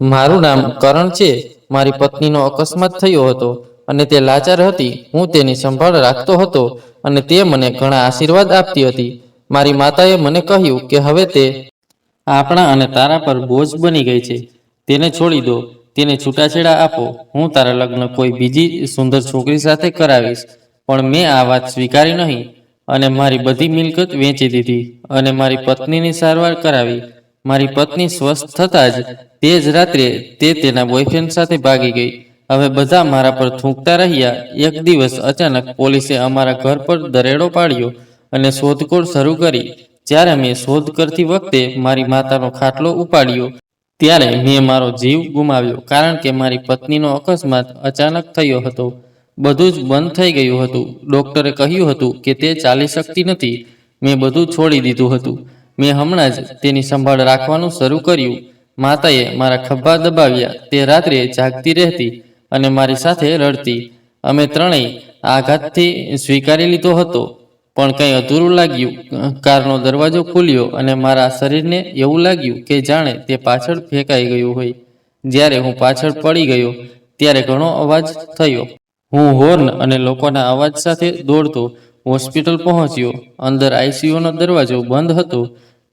મારું નામ કરણ છે। મારી પત્નીનો અકસ્માત થયો હતો અને તે લાચાર હતી। હું તેની સંભાળ રાખતો હતો અને તે મને ઘણા આશીર્વાદ આપતી હતી। મારી માતાએ મને કહ્યું કે હવે તે આપણા અને તારા પર બોજ બની ગઈ છે। તેને છોડી દો, તેને છૂટાછેડા આપો। હું તારા લગ્ન કોઈ બીજી સુંદર છોકરી સાથે કરાવીશ। પણ મેં આ વાત સ્વીકારી નહીં અને મારી બધી મિલકત વેચી દીધી અને મારી પત્નીની સારવાર કરાવી। મારી પત્ની સ્વસ્થ થતાં જ તે જ રાત્રે તે તેના બોયફ્રેન્ડ સાથે ભાગી ગઈ। હવે બધા મારા પર થૂંકતા રહ્યા। એક દિવસ અચાનક પોલીસે અમારા ઘર પર દરોડો પાડ્યો અને શોધખોળ શરૂ કરી। જ્યારે મેં શોધ કરતી વખતે મારી માતાનો ખાટલો ઉપાડ્યો ત્યારે મેં મારો જીવ ગુમાવ્યો, કારણ કે મારી પત્નીનો અકસ્માત અચાનક થયો હતો। બધું જ બંધ થઈ ગયું હતું। ડૉક્ટરે કહ્યું હતું કે તે ચાલી શકતી નથી। મેં બધું છોડી દીધું હતું। મેં હમણાં જ તેની સંભાળ રાખવાનું શરૂ કર્યું। માતાએ મારા ખભા દબાવ્યા। તે રાત્રે જાગતી રહેતી અને મારી સાથે રડતી। અમે ત્રણેય આઘાતથી સ્વીકારી લીધો હતો, પણ કંઈ અધૂરું લાગ્યું। કારનો દરવાજો ખુલ્યો અને મારા શરીરને એવું લાગ્યું કે જાણે તે પાછળ ફેંકાઈ ગયું હોય। જ્યારે હું પાછળ પડી ગયો ત્યારે ઘણો અવાજ થયો। હું હોર્ન અને લોકોના અવાજ સાથે દોડતો હોસ્પિટલ પહોંચ્યો। અંદર આઈસીયુનો દરવાજો બંધ હતો,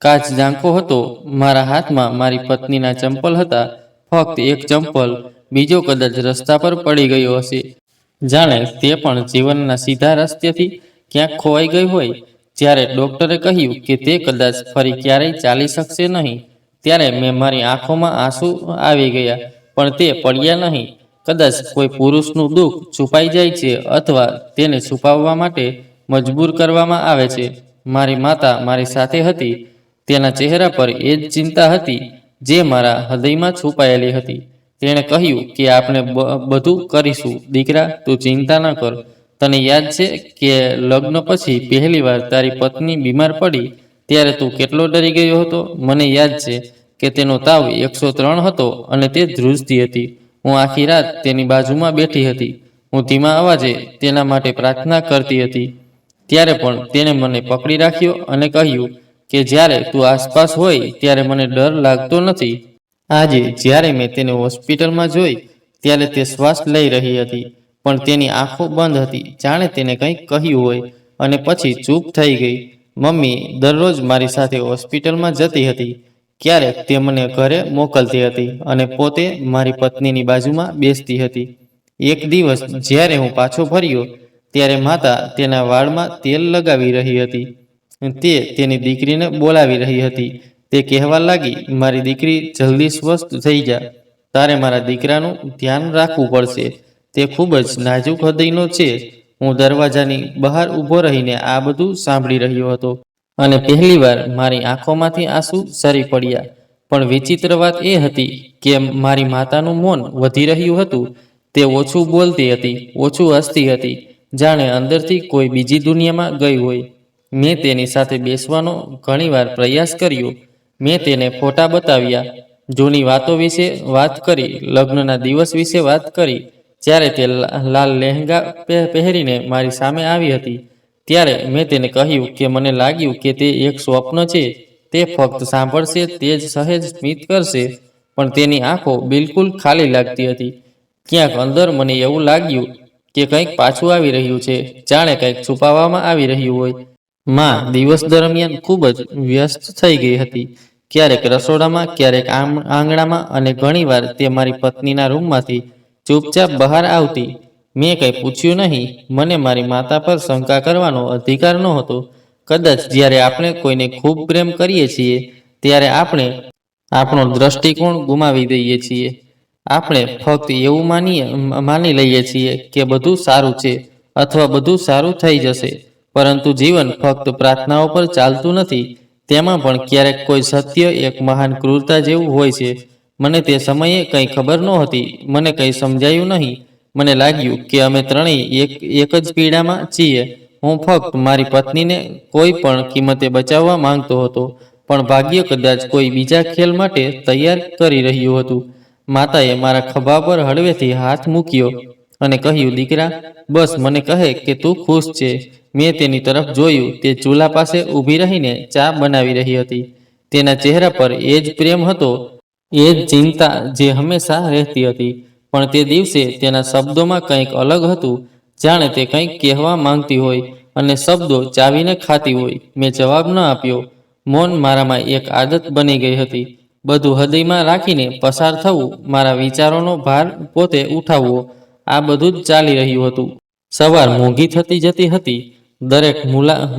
કાચ ઝાંખો હતો। મારા હાથમાં મારી પત્નીના ચંપલ હતા, ફક્ત એક ચંપલ, બીજો કદાચ રસ્તા પર પડી ગયો હશે। જાણે તે પણ જીવનના સીધા રસ્તેથી ક્યાંક ખોવાઈ ગઈ હોય। જ્યારે ડૉક્ટરે કહ્યું કે તે કદાચ ફરી ક્યારેય ચાલી શકશે નહીં, ત્યારે મેં મારી આંખોમાં આંસુ આવી ગયા, પણ તે પડ્યા નહીં। કદાચ કોઈ પુરુષનું દુઃખ છુપાઈ જાય છે અથવા તેને છુપાવવા માટે મજબૂર કરવામાં આવે છે। મારી માતા મારી સાથે હતી। તેના ચહેરા પર એ જ ચિંતા હતી જે મારા હૃદયમાં છુપાયેલી હતી। તેણે કહ્યું કે આપણે બધું કરીશું દીકરા, તું ચિંતા ન કર। તને યાદ છે કે લગ્ન પછી પહેલીવાર તારી પત્ની બીમાર પડી ત્યારે તું કેટલો ડરી ગયો હતો? મને યાદ છે કે તેનો તાવ 103 હતો અને તે ધ્રુજતી હતી। હું આખી રાત તેની બાજુમાં બેઠી હતી। હું ધીમા અવાજે તેના માટે પ્રાર્થના કરતી હતી। ત્યારે પણ તેણે મને પકડી રાખ્યો અને કહ્યું કે જ્યારે તું આસપાસ હોય ત્યારે મને ડર લાગતો નથી। આજે જ્યારે મેં તેને હોસ્પિટલમાં જોઈ ત્યારે તે શ્વાસ લઈ રહી હતી, પણ તેની આંખો બંધ હતી, જાણે તેને કંઈક કહ્યું હોય, અને પછી ચૂપ થઈ ગઈ। મમ્મી દરરોજ મારી સાથે હોસ્પિટલમાં જતી હતી। ક્યારેક તે મને ઘરે મોકલતી હતી અને પોતે મારી પત્નીની બાજુમાં બેસતી હતી। એક દિવસ જ્યારે હું પાછો ફર્યો ત્યારે માતા તેના વાળમાં તેલ લગાવી રહી હતી। તે તેની દીકરીને બોલાવી રહી હતી। તે કહેવા લાગી, મારી દીકરી, જલ્દી સ્વસ્થ થઈ જા। તારે મારા દીકરાનું ધ્યાન રાખવું પડશે। તે ખૂબ જ નાજુક હૃદયનો છે। હું દરવાજાની બહાર ઊભો રહીને આ બધું સાંભળી રહ્યો હતો અને પહેલીવાર મારી આંખોમાંથી આંસુ સરી પડ્યા। પણ વિચિત્ર વાત એ હતી કે મારી માતાનું મૌન વધી રહ્યું હતું। તે ઓછું બોલતી હતી, ઓછું હસતી હતી, જાણે અંદરથી કોઈ બીજી દુનિયામાં ગઈ હોય। મેં તેની સાથે બેસવાનો ઘણીવાર પ્રયાસ કર્યો। મેં તેને ફોટા બતાવ્યા, જૂની વાતો વિશે વાત કરી, લગ્નના દિવસ વિશે વાત કરી। જ્યારે તે લાલ લહેંગા પહેરીને મારી સામે આવી હતી ત્યારે મેં તેને કહ્યું કે મને લાગ્યું કે તે એક સ્વપ્ન છે। તે ફક્ત સાંભળશે, તે જ સહેજ સ્મિત કરશે, પણ તેની આંખો બિલકુલ ખાલી લાગતી હતી। ક્યાંક અંદર મને એવું લાગ્યું કે કંઈક પાછું આવી રહ્યું છે, જાણે કંઈક છુપાવવામાં આવી રહ્યું હોય। માં દિવસ દરમિયાન ખૂબ જ વ્યસ્ત થઈ ગઈ હતી। ક્યારેક રસોડામાં, ક્યારેક આંગણામાં, અને ઘણીવાર તે મારી પત્નીના રૂમમાંથી ચૂપચાપ બહાર આવતી। મેં કંઈ પૂછ્યું નહીં। મને મારી માતા પર શંકા કરવાનો અધિકાર નહોતો। કદાચ જ્યારે આપણે કોઈને ખૂબ પ્રેમ કરીએ છીએ ત્યારે આપણે આપણો દ્રષ્ટિકોણ ગુમાવી દઈએ છીએ। આપણે ફક્ત એવું માની લઈએ છીએ કે બધું સારું છે અથવા બધું સારું થઈ જશે, પરંતુ જીવન ફક્ત પ્રાર્થનાઓ પર ચાલતું નથી। તેમાં પણ ક્યારેક કોઈ સત્ય, એક મહાન ક્રૂરતા જેવું હોય છે। મને તે સમયે કંઈ ખબર નહોતી। મને કંઈ સમજાયું નહીં। મને લાગ્યું કે અમે ત્રણેય એક જ પીડામાં છીએ। હું ફક્ત મારી પત્નીને કોઈ પણ કિંમતે બચાવવા માંગતો હતો, પણ ભાગ્ય કદાચ કોઈ બીજા ખેલ માટે તૈયાર કરી રહ્યું હતું। માતાએ મારા ખભા પર હળવેથી હાથ મૂક્યો અને કહ્યું, દીકરા, બસ મને કહે કે તું ખુશ છે। મેં તેની તરફ જોયું। તે ચૂલા પાસે ઊભી રહીને ચા બનાવી રહી હતી। તેના ચહેરા પર એ જ પ્રેમ હતો એ જ ચિંતા જે હંમેશા રહેતી હતી, પણ તે દિવસે તેના શબ્દોમાં કંઈક અલગ હતું, જાણે તે કંઈક કહેવા માંગતી હોય અને શબ્દો ચાવીને ખાતી હોય. મેં જવાબ ન આપ્યો. મૌન મારામાં એક આદત બની ગઈ હતી. બધું હૃદયમાં રાખીને પસાર થવું, મારા વિચારોનો ભાર પોતે ઉઠાવવો, આ બધું જ ચાલી રહ્યું હતું. સવાર મોંઘી થતી જતી હતી. દરેક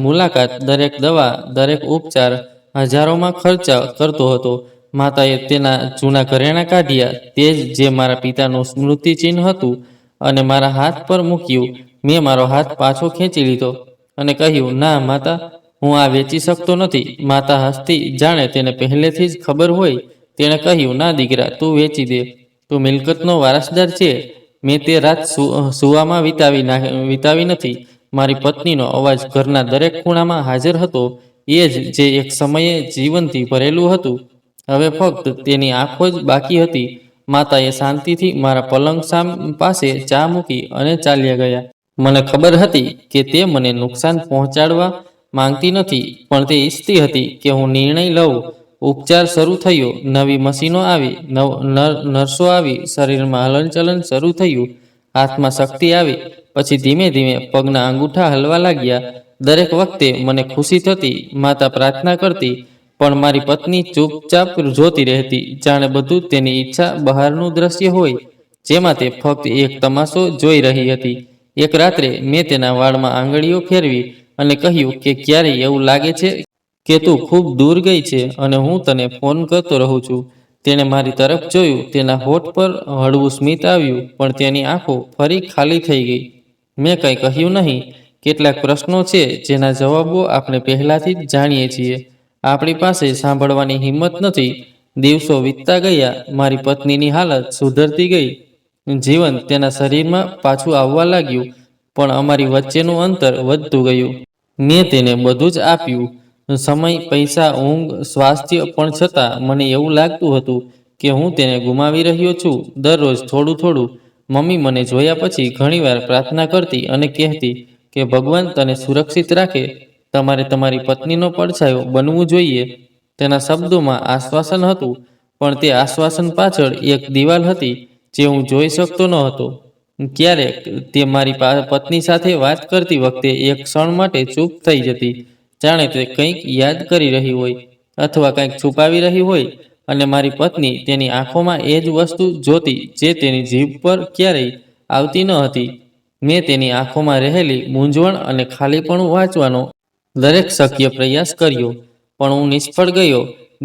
મુલાકાત, દરેક દવા, દરેક ઉપચાર હજારોમાં ખર્ચા કરતો હતો. માતાએ તેના જૂના ઘરેણાં કાઢ્યા, તે જ જે મારા પિતાનું સ્મૃતિચિહ્ન હતું, અને મારા હાથ પર મૂક્યું. મેં મારો હાથ પાછો ખેંચી લીધો અને કહ્યું, ના માતા, હું આ વેચી શકતો નથી. માતા હસતી, જાણે તેને પહેલેથી જ ખબર હોય. તેણે કહ્યું, ના દીકરા, તું વેચી દે. તું મિલકતનો વારસદાર છે. મેં તે રાત સુવામાં વિતાવી નથી. મારી પત્નીનો અવાજ ઘરના દરેક ખૂણામાં હાજર હતો, એ જ જે એક સમયે જીવનથી ભરેલું હતું. હવે ફક્ત તેની આંખો જ બાકી હતી. માતાએ શાંતિથી મારા પલંગ પાસે ચા મૂકી અને ચાલ્યા ગયા. મને ખબર હતી કે તે મને નુકસાન પહોંચાડવા માંગતી નથી, પણ તે ઈચ્છતી હતી કે હું નિર્ણય લઉં. ઉપચાર શરૂ થયો. નવી મશીનો આવી, નર્સો આવી, શરીરમાં હલનચલન શરૂ થયું, હાથમાં શક્તિ આવી. પછી ધીમે ધીમે પગના અંગૂઠા હલવા લાગ્યા. દરેક વખતે મને ખુશી થતી. માતા પ્રાર્થના કરતી, પણ મારી પત્ની ચૂપચાપ જોતી રહેતી, જાણે બધું તેની ઈચ્છા બહારનું દ્રશ્ય હોય, જેમાં તે ફક્ત એક તમાશો જોઈ રહી હતી. એક રાત્રે મેં તેના વાળમાં આંગળીઓ ફેરવી અને કહ્યું કે ક્યારેય એવું લાગે છે કે તું ખૂબ દૂર ગઈ છે અને હું તને ફોન કરતો રહું છું. તેણે મારી તરફ જોયું. તેના હોઠ પર હળવું સ્મિત આવ્યું, પણ તેની આંખો ફરી ખાલી થઈ ગઈ. મેં કંઈ કહ્યું નહીં. કેટલાક પ્રશ્નો છે જેના જવાબો આપણે પહેલાથી જ જાણીએ છીએ. આપણી પાસે સાંભળવાની હિંમત નથી. દિવસો વીતતા ગયા. મારી પત્નીની હાલત સુધરતી ગઈ. જીવન તેના શરીરમાં પાછું આવવા લાગ્યું, પણ અમારી વચ્ચેનું અંતર વધતું ગયું. મેં તેને બધું જ આપ્યું, સમય, પૈસા, ઊંઘ, સ્વાસ્થ્ય, પણ છતાં મને એવું લાગતું હતું કે હું તેને ગુમાવી રહ્યો છું. દરરોજ થોડું થોડું. મમ્મી મને જોયા પછી ઘણીવાર પ્રાર્થના કરતી અને કહેતી કે ભગવાન તને સુરક્ષિત રાખે. તમારે તમારી પત્નીનો પડછાયો બનવું જોઈએ. તેના શબ્દોમાં આશ્વાસન હતું, પણ તે આશ્વાસન પાછળ એક દિવાલ હતી જે હું જોઈ શકતો ન હતો. ક્યારેક તે મારી પત્ની સાથે વાત કરતી વખતે એક ક્ષણ માટે ચૂપ થઈ જતી, જાણે તે કંઈક યાદ કરી રહી હોય અથવા કંઈક છુપાવી રહી હોય, અને મારી પત્ની તેની આંખોમાં એ જ વસ્તુ જોતી જે તેની જીભ પર ક્યારેય આવતી ન હતી. મેં તેની આંખોમાં રહેલી મૂંઝવણ અને ખાલીપણું વાંચવાનો દરેક શક્ય પ્રયાસ કર્યો, પણ હું નિષ્ફળ ગયો.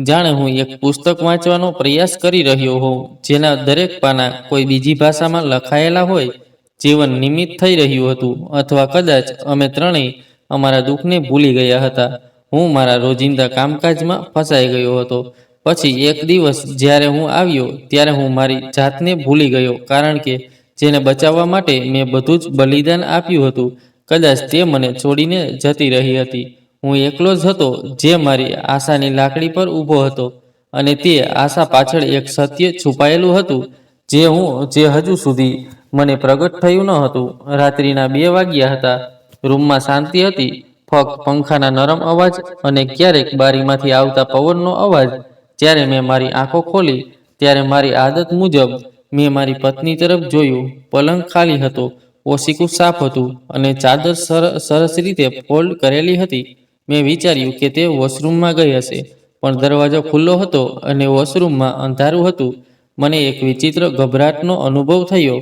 જાણે હું એક પુસ્તક વાંચવાનો પ્રયાસ કરી રહ્યો હોઉં, જેના દરેક પાના કોઈ બીજી ભાષામાં લખાયેલા હોય. જીવન નિમિત્ત થઈ રહ્યું હતું, અથવા કદાચ અમે ત્રણેય અમારા દુઃખને ભૂલી ગયા હતા. હું મારા રોજિંદા કામકાજમાં ફસાઈ ગયો હતો. પછી એક દિવસ જ્યારે હું આવ્યો, ત્યારે હું મારી જાતને ભૂલી ગયો, કારણ કે જેને બચાવવા માટે મેં બધું જ બલિદાન આપ્યું હતું, કદાચ તે મને છોડીને જતી રહી હતી. હું એકલો જ હતો જે મારી આશાની લાકડી પર ઊભો હતો, અને તે આશા પાછળ એક સત્ય છુપાયેલું હતું જે હજુ સુધી મને પ્રગટ થયું ન હતું. રાત્રિના 2 વાગ્યા હતા. રૂમમાં શાંતિ હતી, ફક્ત પંખાના નરમ અવાજ અને ક્યારેક બારીમાંથી આવતા પવનનો અવાજ. જ્યારે મેં મારી આંખો ખોલી, ત્યારે મારી આદત મુજબ મેં મારી પત્ની તરફ જોયું. પલંગ ખાલી હતો, ઓશિકું સાફ હતું, અને ચાદર સરસ રીતે ફોલ્ડ કરેલી હતી. મેં વિચાર્યું કે તે વોશરૂમમાં ગઈ હશે, પણ દરવાજો ખુલ્લો હતો અને વોશરૂમમાં અંધારું હતું. મને એક વિચિત્ર ગભરાટનો અનુભવ થયો.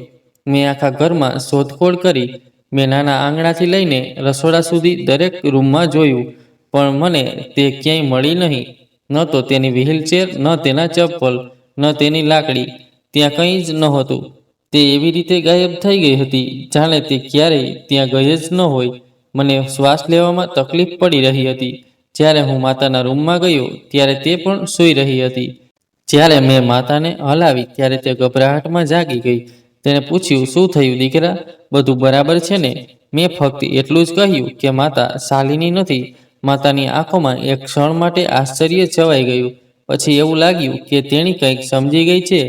મેં આખા ઘરમાં શોધખોળ કરી. મેં નાના આંગણાથી લઈને રસોડા સુધી દરેક રૂમમાં જોયું, પણ મને તે ક્યાંય મળી નહીં. ન તો તેની વ્હીલચેર, ન તેના ચપ્પલ, ન તેની લાકડી. ત્યાં કંઈ જ નહોતું. તે એવી રીતે ગાયબ થઈ ગઈ હતી, જાણે તે ક્યારેય ત્યાં ગઈ જ ન હોય. મને શ્વાસ લેવામાં તકલીફ પડી રહી હતી. જ્યારે હું માતાના રૂમમાં ગયો, ત્યારે તે પણ સૂઈ રહી હતી. જ્યારે મેં માતાને હલાવી, ત્યારે તે ગભરાહટમાં જાગી ગઈ. તેણે પૂછ્યું, શું થયું દીકરા, બધું બરાબર છે ને? મેં ફક્ત એટલું જ કહ્યું કે માતા શાલિની નથી. માતાની આંખોમાં એક ક્ષણ માટે આશ્ચર્ય છવાઈ ગયું. પછી એવું લાગ્યું કે તેણી કંઈક સમજી ગઈ છે.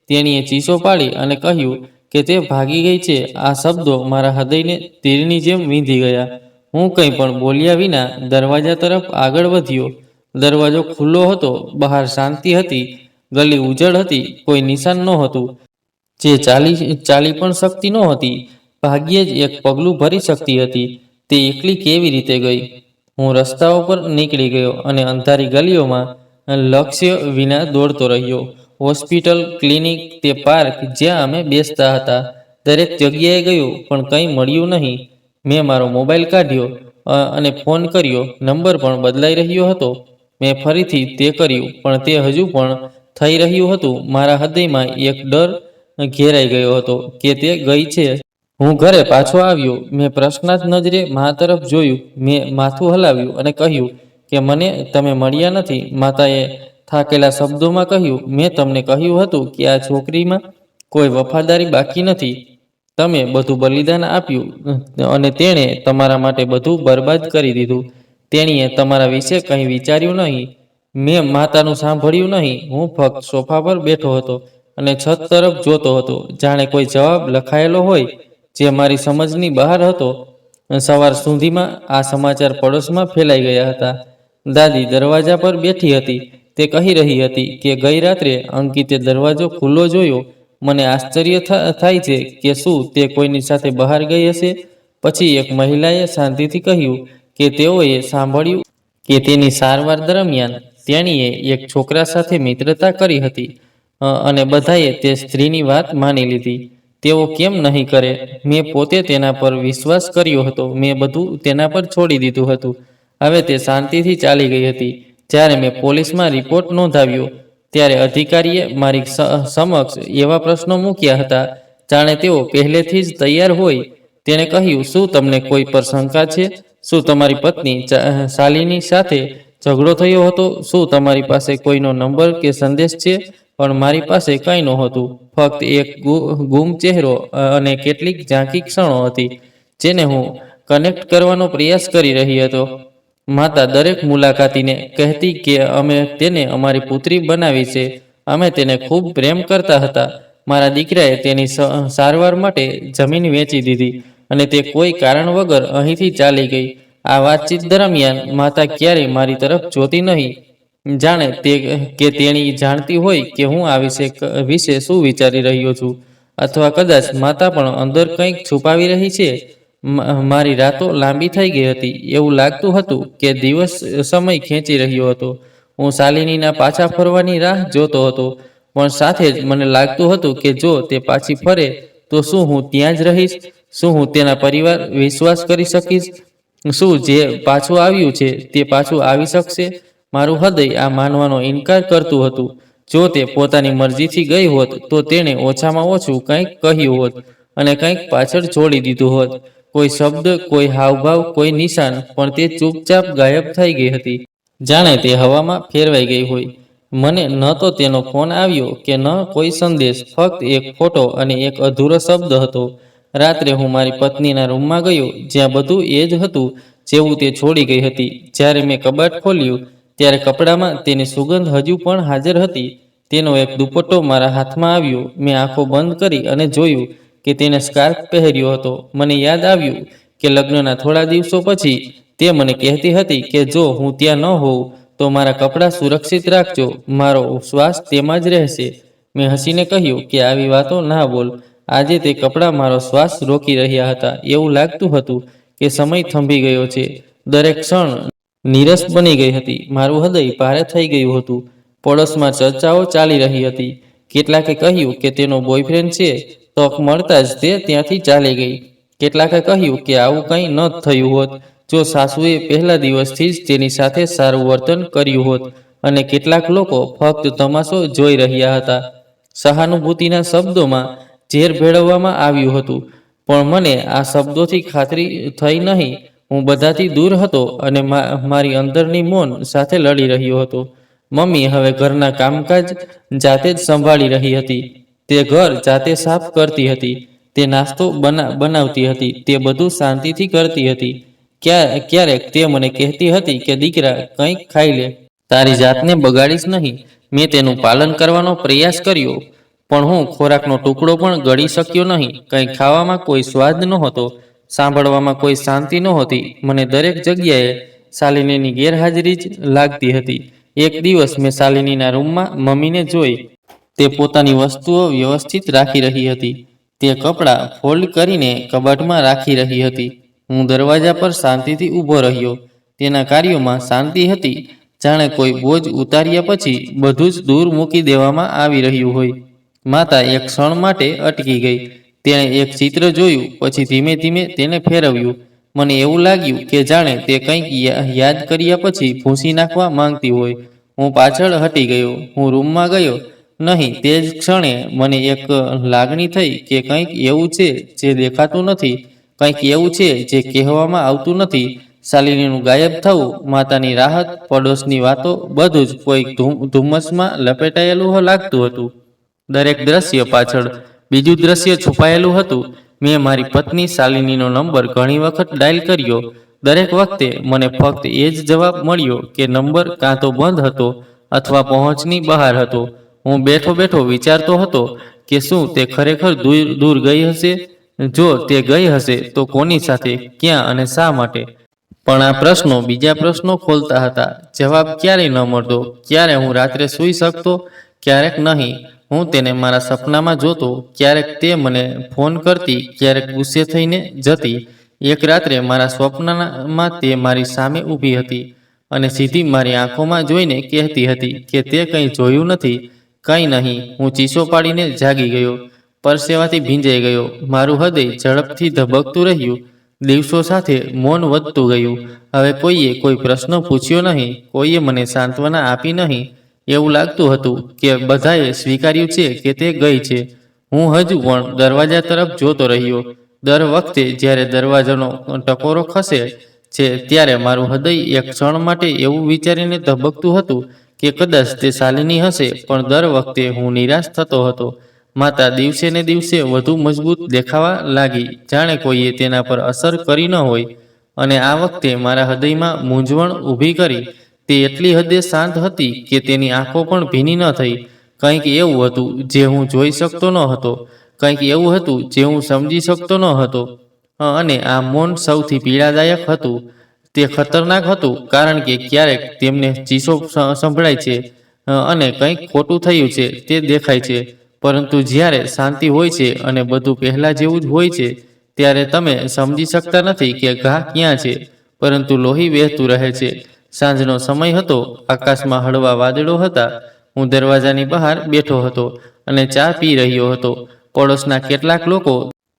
તેણીએ ચીસો પાડી અને કહ્યું કે તે ભાગી ગઈ છે. આ શબ્દો મારા હૃદયને તીરની જેમ વીંધી ગયા. હું કંઈ પણ બોલ્યા વિના દરવાજા તરફ આગળ વધ્યો. દરવાજો ખુલ્લો હતો, બહાર શાંતિ હતી, ગલી ઉજળ હતી, કોઈ નિશાન નહોતું. જે ચાલી પણ શકતી નહોતી. ભાગ્યે જ એક પગલું ભરી શકતી હતી. તે એકલી કેવી રીતે ગઈ? હું રસ્તાઓ પર નીકળી ગયો અને અંધારી ગલીઓમાં લક્ષ્ય વિના દોડતો રહ્યો. હોસ્પિટલ, ક્લિનિક, તે પાર્ક જ્યાં અમે બેસતા હતા, દરેક જગ્યાએ ગયો પણ કંઈ મળ્યું નહીં. મેં મારો મોબાઈલ કાઢ્યો અને ફોન કર્યો. નંબર પણ બદલાઈ રહ્યો હતો. મેં ફરીથી તે કર્યું પણ તે હજુ પણ થઈ રહ્યું હતું. મારા હૃદયમાં એક ડર ઘેરાઈ ગયો હતો કે તે ગઈ છે. હું ઘરે પાછો આવ્યો. મેં પ્રશ્નાર્થ નજરે મા તરફ જોયું. મેં માથું હલાવ્યું અને કહ્યું કે મને તમે મળ્યા નથી. માતાએ થાકેલા શબ્દોમાં કહ્યું, મેં તમને કહ્યું હતું કે આ છોકરીમાં કોઈ વફાદારી બાકી નથી. તમે બધું બલિદાન આપ્યું અને તેણે તમારા માટે બધું બરબાદ કરી દીધું. તેણીએ તમારા વિશે કંઈ વિચાર્યું નહીં. મેં માતાનું સાંભળ્યું નહીં. હું ફક્ત સોફા પર બેઠો હતો અને છત તરફ જોતો હતો, જાણે કોઈ જવાબ લખાયેલો હોય જે મારી સમજની બહાર હતો. સવાર સુધીમાં આ સમાચાર પડોશમાં ફેલાઈ ગયા હતા. દાદી દરવાજા પર બેઠી હતી. તે કહી રહી હતી કે ગઈ રાત્રે અંકિતે દરવાજો ખુલ્લો જોયો. મને આશ્ચર્ય થાય છે કે શું તે કોઈની સાથે બહાર ગઈ હશે. પછી એક મહિલાએ શાંતિથી કહ્યું કે તેઓએ સાંભળ્યું કે તેની સારવાર દરમિયાન તેણીએ એક છોકરા સાથે મિત્રતા કરી હતી અને બધાએ તે સ્ત્રીની વાત માની લીધી. તેઓ કેમ નહીં કરે? મેં પોતે તેના પર વિશ્વાસ કર્યો હતો. મેં બધું તેના પર છોડી દીધું હતું. હવે તે શાંતિથી ચાલી ગઈ હતી. જ્યારે મેં પોલીસમાં રિપોર્ટ નોંધાવ્યો ત્યારે અધિકારીએ મારી સમક્ષ એવા પ્રશ્નો મૂક્યા હતા જાણે તેઓ પહેલેથી જ તૈયાર હોય. તેણે કહ્યું, શું તમને કોઈ પર શંકા છે? શું તમારી પત્ની શાલિની સાથે ઝઘડો થયો હતો? શું તમારી પાસે કોઈનો નંબર કે સંદેશ છે? પણ મારી પાસે કંઈ નહોતું. ફક્ત એક ગુમ ચહેરો અને કેટલીક ઝાંખી ક્ષણો હતી જેને હું કનેક્ટ કરવાનો પ્રયાસ કરી રહી હતો. માતા દરેક મુલાકાતીને કહેતી કે અમે તેને અમારી પુત્રી બનાવી છે. અમે તેને ખૂબ પ્રેમ કરતા હતા. મારા દીકરાએ તેની સારવાર માટે જમીન વેચી દીધી અને તે કોઈ કારણ વગર અહીંથી ચાલી ગઈ. આ વાતચીત દરમિયાન માતા ક્યારેય મારી તરફ જોતી નહીં, જાણે કે તેણી જાણતી હોય કે હું આ વિશે શું વિચારી રહ્યો છું. અથવા કદાચ માતા પણ અંદર કંઈક છુપાવી રહી છે. મારી રાતો લાંબી થઈ ગઈ હતી. એવું લાગતું હતું કે દિવસ સમય ખેંચી રહ્યો હતો. હું શાલિનીના પાછા ફરવાની રાહ જોતો હતો, પણ સાથે જ મને લાગતું હતું કે જો તે પાછી ફરે તો શું હું ત્યાં જ રહીશ? શું હું તેના પરિવાર વિશ્વાસ કરી શકીશ? શું જે પાછું આવ્યું છે તે પાછું આવી શકશે? મારું હૃદય આ માનવાનો ઇનકાર કરતું હતું. જો તે પોતાની મરજીથી ગઈ હોત તો તેણે ઓછામાં ઓછું કંઈક કહ્યું હોત અને કંઈક પાછળ છોડી દીધું હોત. કોઈ શબ્દ, કોઈ હાવભાવ, કોઈ નિશાન. પણ તે ચૂપચાપ ગાયબ થઈ ગઈ હતી, જાણે તે હવામાં ફેરવાઈ ગઈ હોય. મને ન તો તેનો ફોન આવ્યો કે ન કોઈ સંદેશ. ફક્ત એક ફોટો અને એક અધૂરો શબ્દ હતો. રાત્રે હું મારી પત્નીના રૂમમાં ગયો જ્યાં બધું એ જ હતું જેવું તે છોડી ગઈ હતી. જ્યારે મેં કબાટ ખોલ્યું ત્યારે કપડામાં તેની સુગંધ હજુ પણ હાજર હતી. તેનો એક દુપટ્ટો મારા હાથમાં આવ્યો. મેં આંખો બંધ કરી અને જોયું કે તેને સ્કાર્ફ પહેર્યો હતો. મને યાદ આવ્યું કે લગ્નના થોડા દિવસો પછી તે મને કહેતી હતી કે જો હું ત્યાં ન હોઉં તો મારા કપડાં સુરક્ષિત રાખજો, મારો શ્વાસ તેમાં જ રહેશે. મેં હસીને કહ્યું કે આવી વાતો ના બોલ. આજે તે કપડાં મારો શ્વાસ રોકી રહ્યા હતા. એવું લાગતું હતું કે સમય થંભી ગયો છે. દરેક ક્ષણ નીરસ બની ગઈ હતી. મારું હૃદય ભારે થઈ ગયું હતું. પડોશમાં ચર્ચાઓ ચાલી રહી હતી. કેટલાકે કહ્યું કે તેનો બોયફ્રેન્ડ છે. તક મળતા જ તે ત્યાંથી ચાલી ગઈ. કેટલાકે કહ્યું કે આવું કંઈ ન થયું હોત જો સાસુએ પહેલા દિવસથી જ તેની સાથે સારું વર્તન કર્યું હોત. અને કેટલાક લોકો ફક્ત તમાશો જોઈ રહ્યા હતા. સહાનુભૂતિના શબ્દોમાં ઝેર ભેળવવામાં આવ્યું હતું. પણ મને આ શબ્દોથી ખાતરી થઈ નહીં. હું બધાથી દૂર હતો અને મારી અંદરની મૌન સાથે લડી રહ્યો હતો. મમ્મી હવે ઘરના કામકાજ જાતે જ સંભાળી રહી હતી. તે ઘર જાતે સાફ કરતી હતી. તે નાસ્તો બનાવતી હતી. તે બધું શાંતિથી કરતી હતી. ક્યારેક તે મને કહેતી હતી કે દીકરા, કંઈક ખાઈ લે, તારી જાતને બગાડીશ નહીં. મેં તેનું પાલન કરવાનો પ્રયાસ કર્યો, પણ હું ખોરાકનો ટુકડો પણ ગળી શક્યો નહીં. કંઈ ખાવામાં કોઈ સ્વાદ નહોતો, સાંભળવામાં કોઈ શાંતિ નહોતી. મને દરેક જગ્યાએ શાલિનીની ગેરહાજરી જ લાગતી હતી. એક દિવસ મેં શાલિનીના રૂમમાં મમ્મીને જોઈ. તે પોતાની વસ્તુઓ વ્યવસ્થિત રાખી રહી હતી. તે કપડાં ફોલ્ડ કરીને કબાટમાં રાખી રહી હતી. હું દરવાજા પર શાંતિથી ઊભો રહ્યો. તેના કાર્યોમાં શાંતિ હતી, જાણે કોઈ બોજ ઉતાર્યા પછી બધું જ દૂર મૂકી દેવામાં આવી રહ્યું હોય. માતા એક ક્ષણ માટે અટકી ગઈ. તેણે એક ચિત્ર જોયું, પછી ધીમે ધીમે તેને ફેરવ્યું. મને એવું લાગ્યું કે જાણે તે કંઈક યાદ કર્યા પછી ભૂંસી નાખવા માંગતી હોય. હું પાછળ હટી ગયો. હું રૂમમાં ગયો નહીં. તે જ ક્ષણે મને એક લાગણી થઈ કે કંઈક એવું છે જે દેખાતું નથી, કંઈક એવું છે જે કહેવામાં આવતું નથી. શાલિનીનું ગાયબ થવું, માતાની રાહત, પડોશની વાતો, બધું જ કોઈક ધુમ્મસમાં લપેટાયેલું લાગતું હતું. દરેક દ્રશ્ય પાછળ બીજું દ્રશ્ય છુપાયેલું હતું. મેં મારી પત્ની શાલિનીનો નંબર ઘણી વખત ડાયલ કર્યો. દરેક વખતે મને ફક્ત એ જ જવાબ મળ્યો કે નંબર કાં તો બંધ હતો અથવા પહોંચની બહાર હતો. હું બેઠો બેઠો વિચારતો હતો કે શું તે ખરેખર દૂર ગઈ હશે? જો તે ગઈ હશે તો કોની સાથે, ક્યાં અને શા માટે? પણ આ પ્રશ્નો બીજા પ્રશ્નો ખોલતા હતા. જવાબ ક્યારેય ન મળતો. ક્યારે હું રાત્રે સૂઈ શકતો, ક્યારેક નહીં. હું તેને મારા સપનામાં જોતો. ક્યારેક તે મને ફોન કરતી, ક્યારેક ગુસ્સે થઈને જતી. એક રાત્રે મારા સ્વપ્નમાં તે મારી સામે ઊભી હતી અને સીધી મારી આંખોમાં જોઈને કહેતી હતી કે તે કંઈ જોયું નથી. કંઈ નહીં. હું ચીસો પાડીને જાગી ગયો. પરસેવાથી ભીંજાઈ ગયો. મારું હૃદય ઝડપથી ધબકતું રહ્યું. દિવસો સાથે મૌન વધતું ગયું. હવે કોઈએ કોઈ પ્રશ્ન પૂછ્યો નહીં. કોઈએ મને સાંત્વના આપી નહીં. એવું લાગતું હતું કે બધાએ સ્વીકાર્યું છે કે તે ગઈ છે. હું હજુ પણ દરવાજા તરફ જોતો રહ્યો. દર વખતે જ્યારે દરવાજાનો ટકોરો ખસે છે ત્યારે મારું હૃદય એક ક્ષણ માટે એવું વિચારીને ધબકતું હતું કે કદાચ તે શાલિની હશે. પણ દર વખતે હું નિરાશ થતો હતો. માતા દિવસે ને દિવસે વધુ મજબૂત દેખાવા લાગી, જાણે કોઈએ તેના પર અસર કરી ન હોય. અને આ વખતે મારા હૃદયમાં મૂંઝવણ ઊભી કરી. તે એટલી હદે શાંત હતી કે તેની આંખો પણ ભીની ન થઈ. કંઈક એવું હતું જે હું જોઈ શકતો ન હતો, કંઈક એવું હતું જે હું સમજી શકતો ન હતો. અને આ મૌન સૌથી પીડાદાયક હતું. તે ખતરનાક હતું કારણ કે ક્યારેક તેમને ચીસો સંભળાય છે અને કંઈક ખોટું થયું છે તે દેખાય છે. પરંતુ જ્યારે શાંતિ હોય છે અને બધું પહેલા જેવું જ હોય છે, ત્યારે તમે સમજી શકતા નથી કે ઘા ક્યાં છે, પરંતુ લોહી વહેતું રહે છે. સાંજનો સમય હતો. આકાશમાં હળવા વાદળો હતા. હું દરવાજાની બહાર બેઠો હતો અને ચા પી રહ્યો હતો. પડોશના કેટલાક લોકો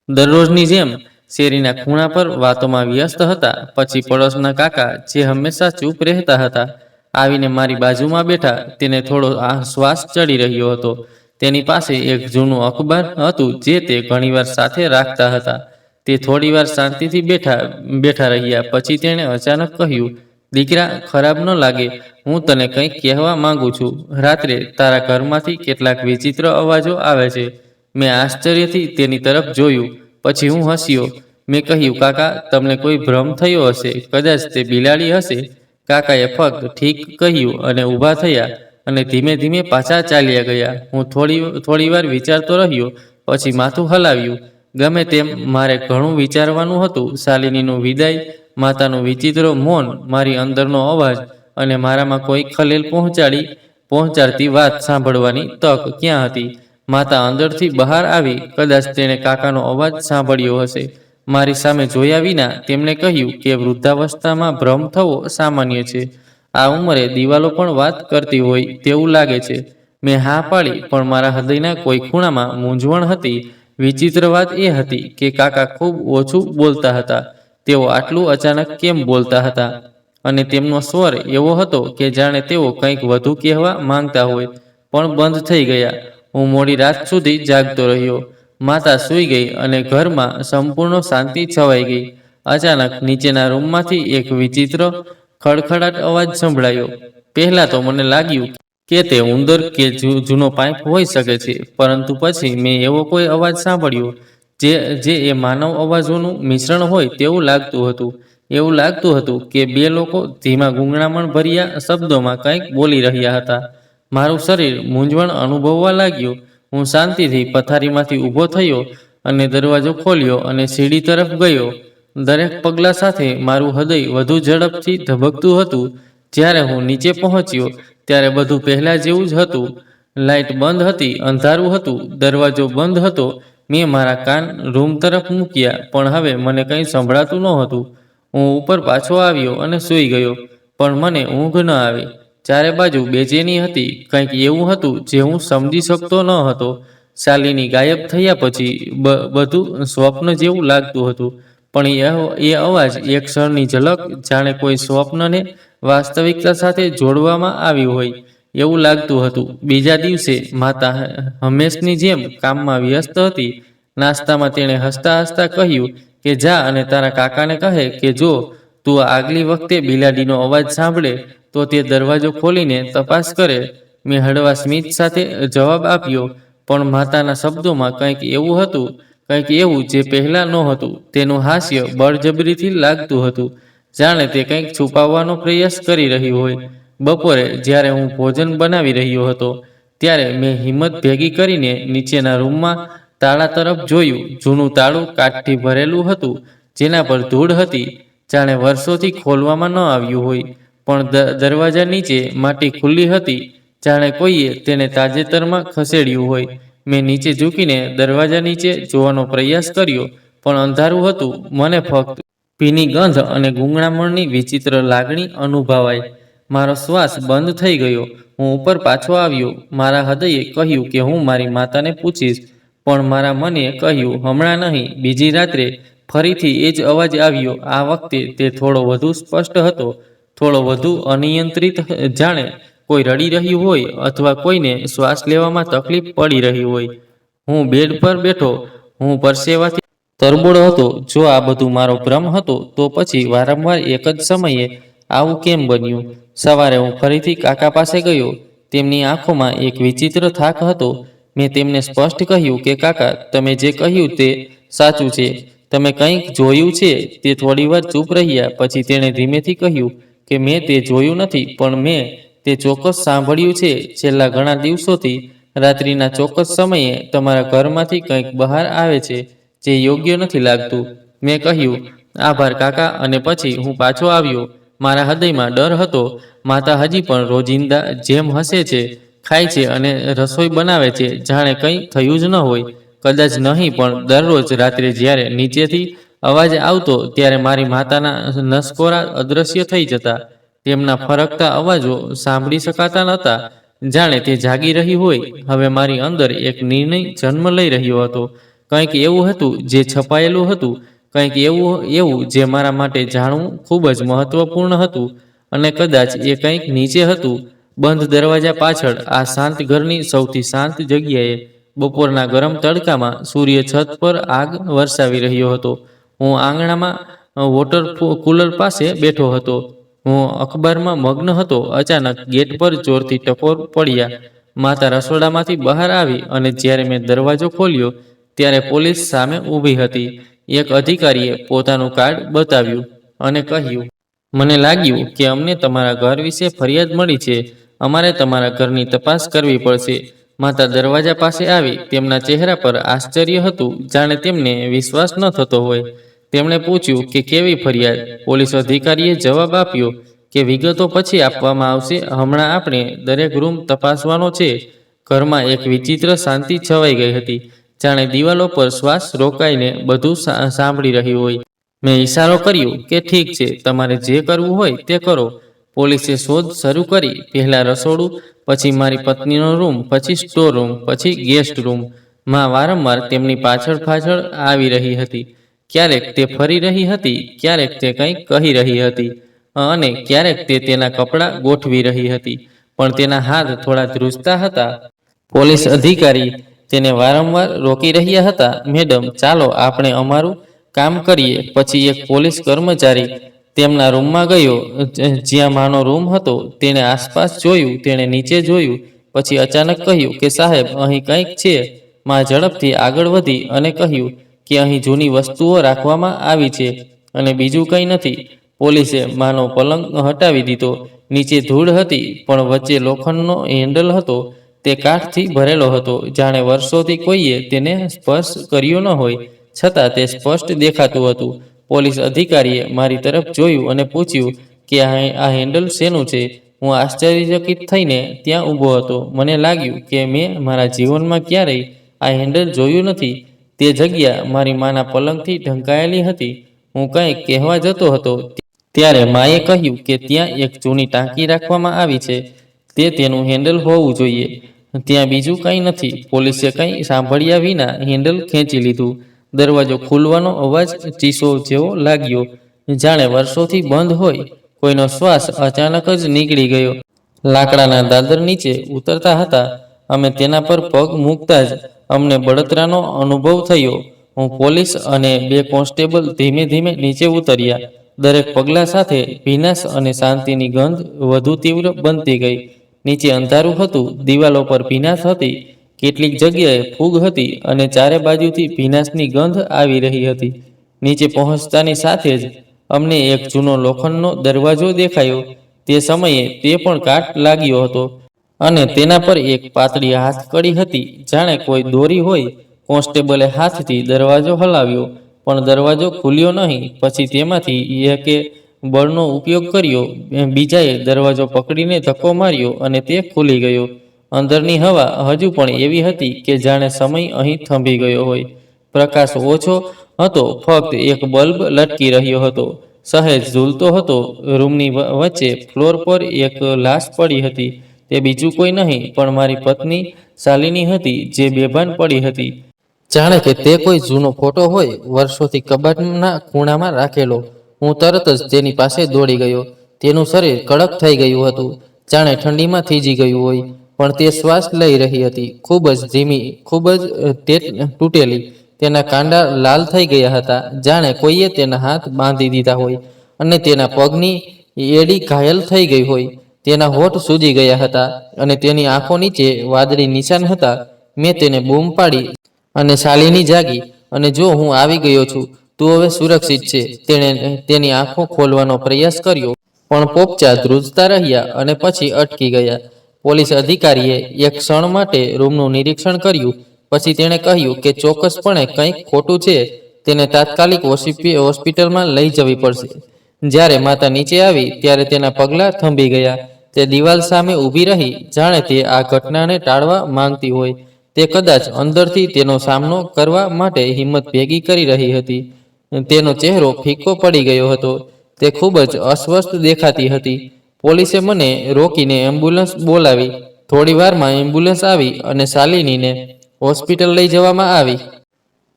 દરરોજની જેમ શેરીના ખૂણા પર વાતોમાં વ્યસ્ત હતા. પછી પડોશના કાકા, જે હંમેશા ચૂપ રહેતા હતા, આવીને મારી બાજુમાં બેઠા. તેને થોડો શ્વાસ ચડી રહ્યો હતો. તેની પાસે એક જૂનું અખબાર હતું જે તે ઘણીવાર સાથે રાખતા હતા. તે થોડીવાર શાંતિથી બેઠા રહ્યા. પછી તેણે અચાનક કહ્યું, દીકરા, ખરાબ ન લાગે, હું તને કંઈક કહેવા માંગુ છું. રાત્રે તારા ઘરમાંથી કેટલાક વિચિત્ર અવાજો આવે છે. મેં આશ્ચર્યથી તેની તરફ જોયું. પછી હું હસ્યો. મેં કહ્યું, કાકા, તમને કોઈ ભ્રમ થયો હશે. કદાચ તે બિલાડી હશે. કાકાએ ફક્ત ઠીક કહ્યું અને ઊભા થયા અને ધીમે ધીમે પાછા ચાલ્યા ગયા. હું થોડીવાર વિચારતો રહ્યો, પછી માથું હલાવ્યું. ગમે તેમ, મારે ઘણું વિચારવાનું હતું. શાલિનીનું વિદાય, માતાનું વિચિત્ર મૌન, મારી અંદરનો અવાજ અને મારામાં કોઈ ખલેલ પહોંચાડતી વાત સાંભળવાની તક ક્યાં હતી? માતા અંદરથી બહાર આવી. કદાચ તેણે કાકાનો અવાજ સાંભળ્યો હશે. મારી સામે જોયા વિના તેમણે કહ્યું કે વૃદ્ધાવસ્થામાં ભ્રમ થવો સામાન્ય છે. આ ઉંમરે દિવાલો પણ વાત કરતી હોય તેવું લાગે છે. મેં હા પાડી, પણ મારા હૃદયના કોઈ ખૂણામાં મૂંઝવણ હતી. વિચિત્ર વાત એ હતી કે કાકા ખૂબ ઓછું બોલતા હતા. તેઓ આટલું અચાનક કેમ બોલતા હતા? અને તેમનો સ્વર એવો હતો કે જાણે તેઓ કંઈક વધુ કહેવા માંગતા હોય, પણ બંધ થઈ ગયા. હું મોડી રાત સુધી જાગતો રહ્યો. માતા સૂઈ ગઈ અને ઘરમાં સંપૂર્ણ શાંતિ છવાઈ ગઈ. અચાનક નીચેના રૂમમાંથી એક વિચિત્ર ખડખડાટ અવાજ સંભળાયો. પહેલા તો મને લાગ્યું કે તે ઉંદર કે જૂનો પાઇપ હોઈ શકે છે, પરંતુ પછી મેં એવો કોઈ અવાજ સાંભળ્યો જે એ માનવ અવાજોનું મિશ્રણ હોય તેવું લાગતું હતું. એવું લાગતું હતું કે બે લોકો ધીમા ગૂંગળામણ ભર્યા શબ્દોમાં કંઈક બોલી રહ્યા હતા. મારું શરીર મૂંઝવણ અનુભવવા લાગ્યું. હું શાંતિથી પથારીમાંથી ઊભો થયો અને દરવાજો ખોલ્યો અને સીડી તરફ ગયો. દરેક પગલા સાથે મારું હૃદય વધુ ઝડપથી ધબકતું હતું. જ્યારે હું નીચે પહોંચ્યો ત્યારે બધું પહેલા જેવું જ હતું. લાઇટ બંધ હતી, અંધારું હતું, દરવાજો બંધ હતો. મેં મારા કાન રૂમ તરફ મૂક્યા, પણ હવે મને કંઈ સંભળાતું નહોતું. હું ઉપર પાછો આવ્યો અને સૂઈ ગયો, પણ મને ઊંઘ ન આવી. ચારે બાજુ બેચેની હતી. કંઈક એવું હતું જે હું સમજી શકતો ન હતો. શાલિની ગાયબ થયા પછી બધું સ્વપ્ન જેવું લાગતું હતું. પણ એ અવાજ, એ ક્ષણની ઝલક, જાણે કોઈ સ્વપ્નને વાસ્તવિકતા સાથે જોડવામાં આવ્યું હોય એવું લાગતું હતું. બીજા દિવસે માતા હંમેશની જેમ કામમાં વ્યસ્ત હતી. નાસ્તામાં તેણે હસતા હસતા કહ્યું કે જા અને તારા કાકાને કહે કે જો તું આગલી વખતે બિલાડીનો અવાજ સાંભળે તો તે દરવાજો ખોલીને તપાસ કરે. મેં હળવા સ્મિત સાથે જવાબ આપ્યો, પણ માતાના શબ્દોમાં કંઈક એવું હતું, કંઈક એવું જે પહેલાં નહોતું. તેનું હાસ્ય બળજબરીથી લાગતું હતું, જાણે તે કંઈક છુપાવવાનો પ્રયાસ કરી રહ્યું હોય. બપોરે જ્યારે હું ભોજન બનાવી રહ્યો હતો, ત્યારે મેં હિંમત ભેગી કરીને નીચેના રૂમમાં તાળા તરફ જોયું. જૂનું તાળું કાચથી ભરેલું હતું, જેના પર ધૂળ હતી, જાણે વર્ષોથી ખોલવામાં ન આવ્યું હોય. પણ દરવાજા નીચે માટી ખુલ્લી હતી, જાણે કોઈએ તેને તાજેતરમાં ખસેડ્યું હોય. મેં નીચે ઝૂકીને દરવાજા નીચે જોવાનો પ્રયાસ કર્યો, પણ અંધારું હતું. મને ફક્ત ભીની ગંધ અને ગૂંગળામણની વિચિત્ર લાગણી અનુભવાઈ. મારો શ્વાસ બંધ થઈ ગયો. હું ઉપર પાછો આવ્યો. મારા હૃદયે કહ્યું કે હું મારી માતાને પૂછીશ, પણ મારા મને કહ્યું હમણાં નહીં. બીજી રાત્રે ફરીથી એ જ અવાજ આવ્યો. આ વખતે તે થોડો વધુ સ્પષ્ટ હતો, થોડો વધુ અનિયંત્રિત, જાણે કોઈ રડી રહ્યું હોય અથવા કોઈને શ્વાસ લેવામાં તકલીફ પડી રહી હોય. હું બેડ પર બેઠો. હું પરસેવાથી તરબોળ હતો. જો આ બધું મારો ભ્રમ હતો, તો પછી વારંવાર એક જ સમયે આવું કેમ બન્યું? સવારે હું ફરીથી કાકા પાસે ગયો. તેમની આંખોમાં એક વિચિત્ર થાક હતો. મેં તેમને સ્પષ્ટ કહ્યું કે કાકા, તમે જે કહ્યું તે સાચું છે. તમે કંઈક જોયું છે. તે થોડીવાર ચૂપ રહ્યા. પછી તેણે ધીમેથી કહ્યું કે મેં તે જોયું નથી, પણ મેં તે ચોક્કસ સાંભળ્યું છે. છેલ્લા ઘણા દિવસોથી રાત્રિના ચોક્કસ સમયે તમારા ઘરમાંથી કંઈક બહાર આવે છે જે યોગ્ય નથી લાગતું. મેં કહ્યું આભાર કાકા, અને પછી હું પાછો આવ્યો. મારા હૃદયમાં ડર હતો. માતા હજી પણ રોજિંદા જેમ હસે છે, ખાય છે અને રસોઈ બનાવે છે, જાણે કંઈ થયું જ ન હોય. કદાચ નહીં, પણ દરરોજ રાત્રે જ્યારે નીચેથી અવાજ આવતો, ત્યારે મારી માતાના નસકોરા અદૃશ્ય થઈ જતા. તેમના ફરકતા અવાજો સાંભળી શકાતા નહોતા, જાણે તે જાગી રહી હોય. હવે મારી અંદર એક નિર્ણય જન્મ લઈ રહ્યો હતો. કંઈક એવું હતું જે છપાયેલું હતું, કંઈક એવું જે મારા માટે જાણવું ખૂબ જ મહત્વપૂર્ણ હતું. અને કદાચ એ કંઈક નીચે હતું, બંધ દરવાજા પાછળ, આ શાંત ઘરની સૌથી શાંત જગ્યાએ. બપોરના ગરમ તડકામાં સૂર્ય છત પર આગ વરસાવી રહ્યો હતો. હું આંગણામાં વોટર કુલર પાસે બેઠો હતો. હું અખબારમાં મગ્ન હતો. અચાનક ગેટ પર જોરથી ટકોર પડ્યા. માતા રસોડામાંથી બહાર આવી, અને જ્યારે મેં દરવાજો ખોલ્યો, ત્યારે પોલીસ સામે ઊભી હતી. એક અધિકારીએ પોતાનું કાર્ડ બતાવ્યું અને કહ્યું, મને લાગ્યું કે અમને તમારા ઘર વિશે ફરિયાદ મળી છે. અમારે તમારા ઘરની તપાસ કરવી પડશે. માતા દરવાજા પાસે આવી. તેમના ચહેરા પર આશ્ચર્ય હતું, જાણે તેમને વિશ્વાસ ન થતો હોય. તેમણે પૂછ્યું કે કેવી ફરિયાદ? પોલીસ અધિકારીએ જવાબ આપ્યો કે વિગતો પછી આપવામાં આવશે. હમણાં આપણે દરેક રૂમ તપાસવાનો છે. ઘરમાં એક વિચિત્ર શાંતિ છવાઈ ગઈ હતી, જાણે દિવાલો પર શ્વાસ રોકાઈને બધું સાંભળી રહ્યું હોય. મેં ઈશારો કર્યો કે ઠીક છે, તમારે જે કરવું હોય તે કરો. પોલીસે શોધ શરૂ કરી. પહેલા રસોડું, પછી મારી પત્નીનો રૂમ, પછી સ્ટોર રૂમ, પછી ગેસ્ટ રૂમ. માં વારંવાર તેમની પાછળ આવી રહી હતી. ક્યારેક તે ફરી રહી હતી, ક્યારેક તે કંઈક કહી રહી હતી, અને ક્યારેક તે તેના કપડાં ગોઠવી રહી હતી. પણ તેના હાથ થોડા ધ્રુજતા હતા. પોલીસ અધિકારી તેને વારંવાર રોકી રહ્યા હતા. મેડમ, ચાલો આપણે અમારું કામ કરીએ. પછી એક પોલીસ કર્મચારી તેમના રૂમમાં ગયો, જ્યાં માનો રૂમ હતો. તેણે આસપાસ જોયું, તેણે નીચે જોયું, પછી અચાનક કહ્યું કે સાહેબ, અહીં કંઈક છે. માં ઝડપથી આગળ વધી અને કહ્યું કે અહીં જૂની વસ્તુઓ રાખવામાં આવી છે, અને બીજું કંઈ નથી. પોલીસે માનો પલંગ હટાવી દીધો. નીચે ધૂળ હતી, પણ વચ્ચે લોખંડનો હેન્ડલ હતો. તે કાઠથી ભરેલો હતો, જાણે વર્ષોથી કોઈએ તેને સ્પર્શ કર્યો ન હોય, છતાં તે સ્પષ્ટ દેખાતું હતું. પોલીસ અધિકારીએ મારી તરફ જોયું અને પૂછ્યું કે આ હેન્ડલ શેનું છે? હું આશ્ચર્યચકિત થઈને ત્યાં ઊભો હતો. મને લાગ્યું કે મેં મારા જીવનમાં ક્યારેય આ હેન્ડલ જોયું નથી. તે જગ્યા મારી માના પલંગથી ઢંકાયેલી હતી. હું કંઈક કહેવા જતો હતો ત્યારે માએ કહ્યું કે ત્યાં એક જૂની ટાંકી રાખવામાં આવી છે, તે તેનું હેન્ડલ હોવું જોઈએ. ત્યાં બીજું કંઈ નથી. પોલીસે કંઈ સાંભળ્યા વિના હેન્ડલ ખેંચી લીધું. દરવાજો ખુલવાનો અવાજ ચીસો જેવો લાગ્યો, જાણે વર્ષોથી બંધ હોય. કોઈનો શ્વાસ અચાનક જ નીકળી ગયો. લાકડાના દાદર નીચે ઉતરતા હતા. અમે તેના પર પગ મૂકતા જ અમને બળતરાનો અનુભવ થયો. હું પોલીસ અને 2 કોન્સ્ટેબલ ધીમે ધીમે નીચે ઉતર્યા. દરેક પગલા સાથે ભીનાશ અને શાંતિની ગંધ વધુ તીવ્ર બનતી ગઈ. નીચે અંધારું હતું, દિવાલો પર ભીનાશ હતી, કેટલીક જગ્યાએ ફૂગ હતી અને ચારે બાજુથી ભીનાશની ગંધ આવી રહી હતી. નીચે પહોંચતાની સાથે જ અમને એક જૂનો લોખંડનો દરવાજો દેખાયો. તે સમયે તે પણ કાટ લાગ્યો હતો અને તેના પર એક પાતળી હાથકડી હતી, જાણે કોઈ દોરી હોય. કોન્સ્ટેબલે હાથથી દરવાજો હલાવ્યો, પણ દરવાજો ખુલ્યો નહીં. પછી તેમાંથી એકે બળનો ઉપયોગ કર્યો. બીજાએ દરવાજો પકડીને ધક્કો માર્યો અને તે ખુલી ગયો. અંદરની હવા હજુ પણ એવી હતી કે જાણે સમય અહીં થંભી ગયો હોય. પ્રકાશ ઓછો હતો, ફક્ત એક બલ્બ લટકી રહ્યો હતો, સહેજ ઝૂલતો હતો. રૂમની વચ્ચે ફ્લોર પર એક લાશ પડી હતી. તે બીજું કોઈ નહીં પણ મારી પત્ની શાલિની હતી, જે બેભાન પડી હતી. જાણે કે તે કોઈ જૂનો ફોટો હોય, વર્ષોથી કબાટના ખૂણામાં રાખેલો. હું તરત જ તેની પાસે દોડી ગયો. તેનું શરીર કડક થઈ ગયું હતું, જાણે ઠંડીમાં થીજી ગયું હોય. પણ તે શ્વાસ લઈ રહી હતી, ખૂબ જ ધીમી, ખૂબ જ તૂટેલી. તેના કાંડા લાલ થઈ ગયા હતા, જાણે કોઈએ તેના હાથ બાંધી દીધા હોય અને તેના પગની એડી ઘાયલ થઈ ગઈ હોય. તેના હોઠ સૂજી ગયા હતા અને તેની આંખો નીચે વાદળી નિશાન હતા. મેં તેને બૂમ પાડી, અને શાલિની જાગી, અને જો હું આવી ગયો છું, તું હવે સુરક્ષિત છે. તેણે તેની આંખો ખોલવાનો પ્રયાસ કર્યો, પણ પોપચા ધ્રુજતા રહ્યા અને પછી અટકી ગયા. પોલીસ અધિકારીએ એક ક્ષણ માટે રૂમનું નિરીક્ષણ કર્યું. પછી તેણે કહ્યું કે ચોક્કસપણે કંઈક ખોટું છે. તેને તાત્કાલિક હોસ્પિટલમાં લઈ જવી પડશે. જ્યારે માતા નીચે આવી ત્યારે તેના પગલાં થંભી ગયા. તે દિવાલ સામે ઊભી રહી, જાણે તે આ ઘટનાને ટાળવા માંગતી હોય. તે કદાચ અંદરથી તેનો સામનો કરવા માટે હિંમત ભેગી કરી રહી હતી. તેનો ચહેરો ફીકો પડી ગયો હતો. તે ખૂબ જ અસ્વસ્થ દેખાતી હતી. પોલીસે મને રોકીને એમ્બ્યુલન્સ બોલાવી. થોડી વારમાં એમ્બ્યુલન્સ આવી અને શાલિનીને હોસ્પિટલ લઈ જવામાં આવી.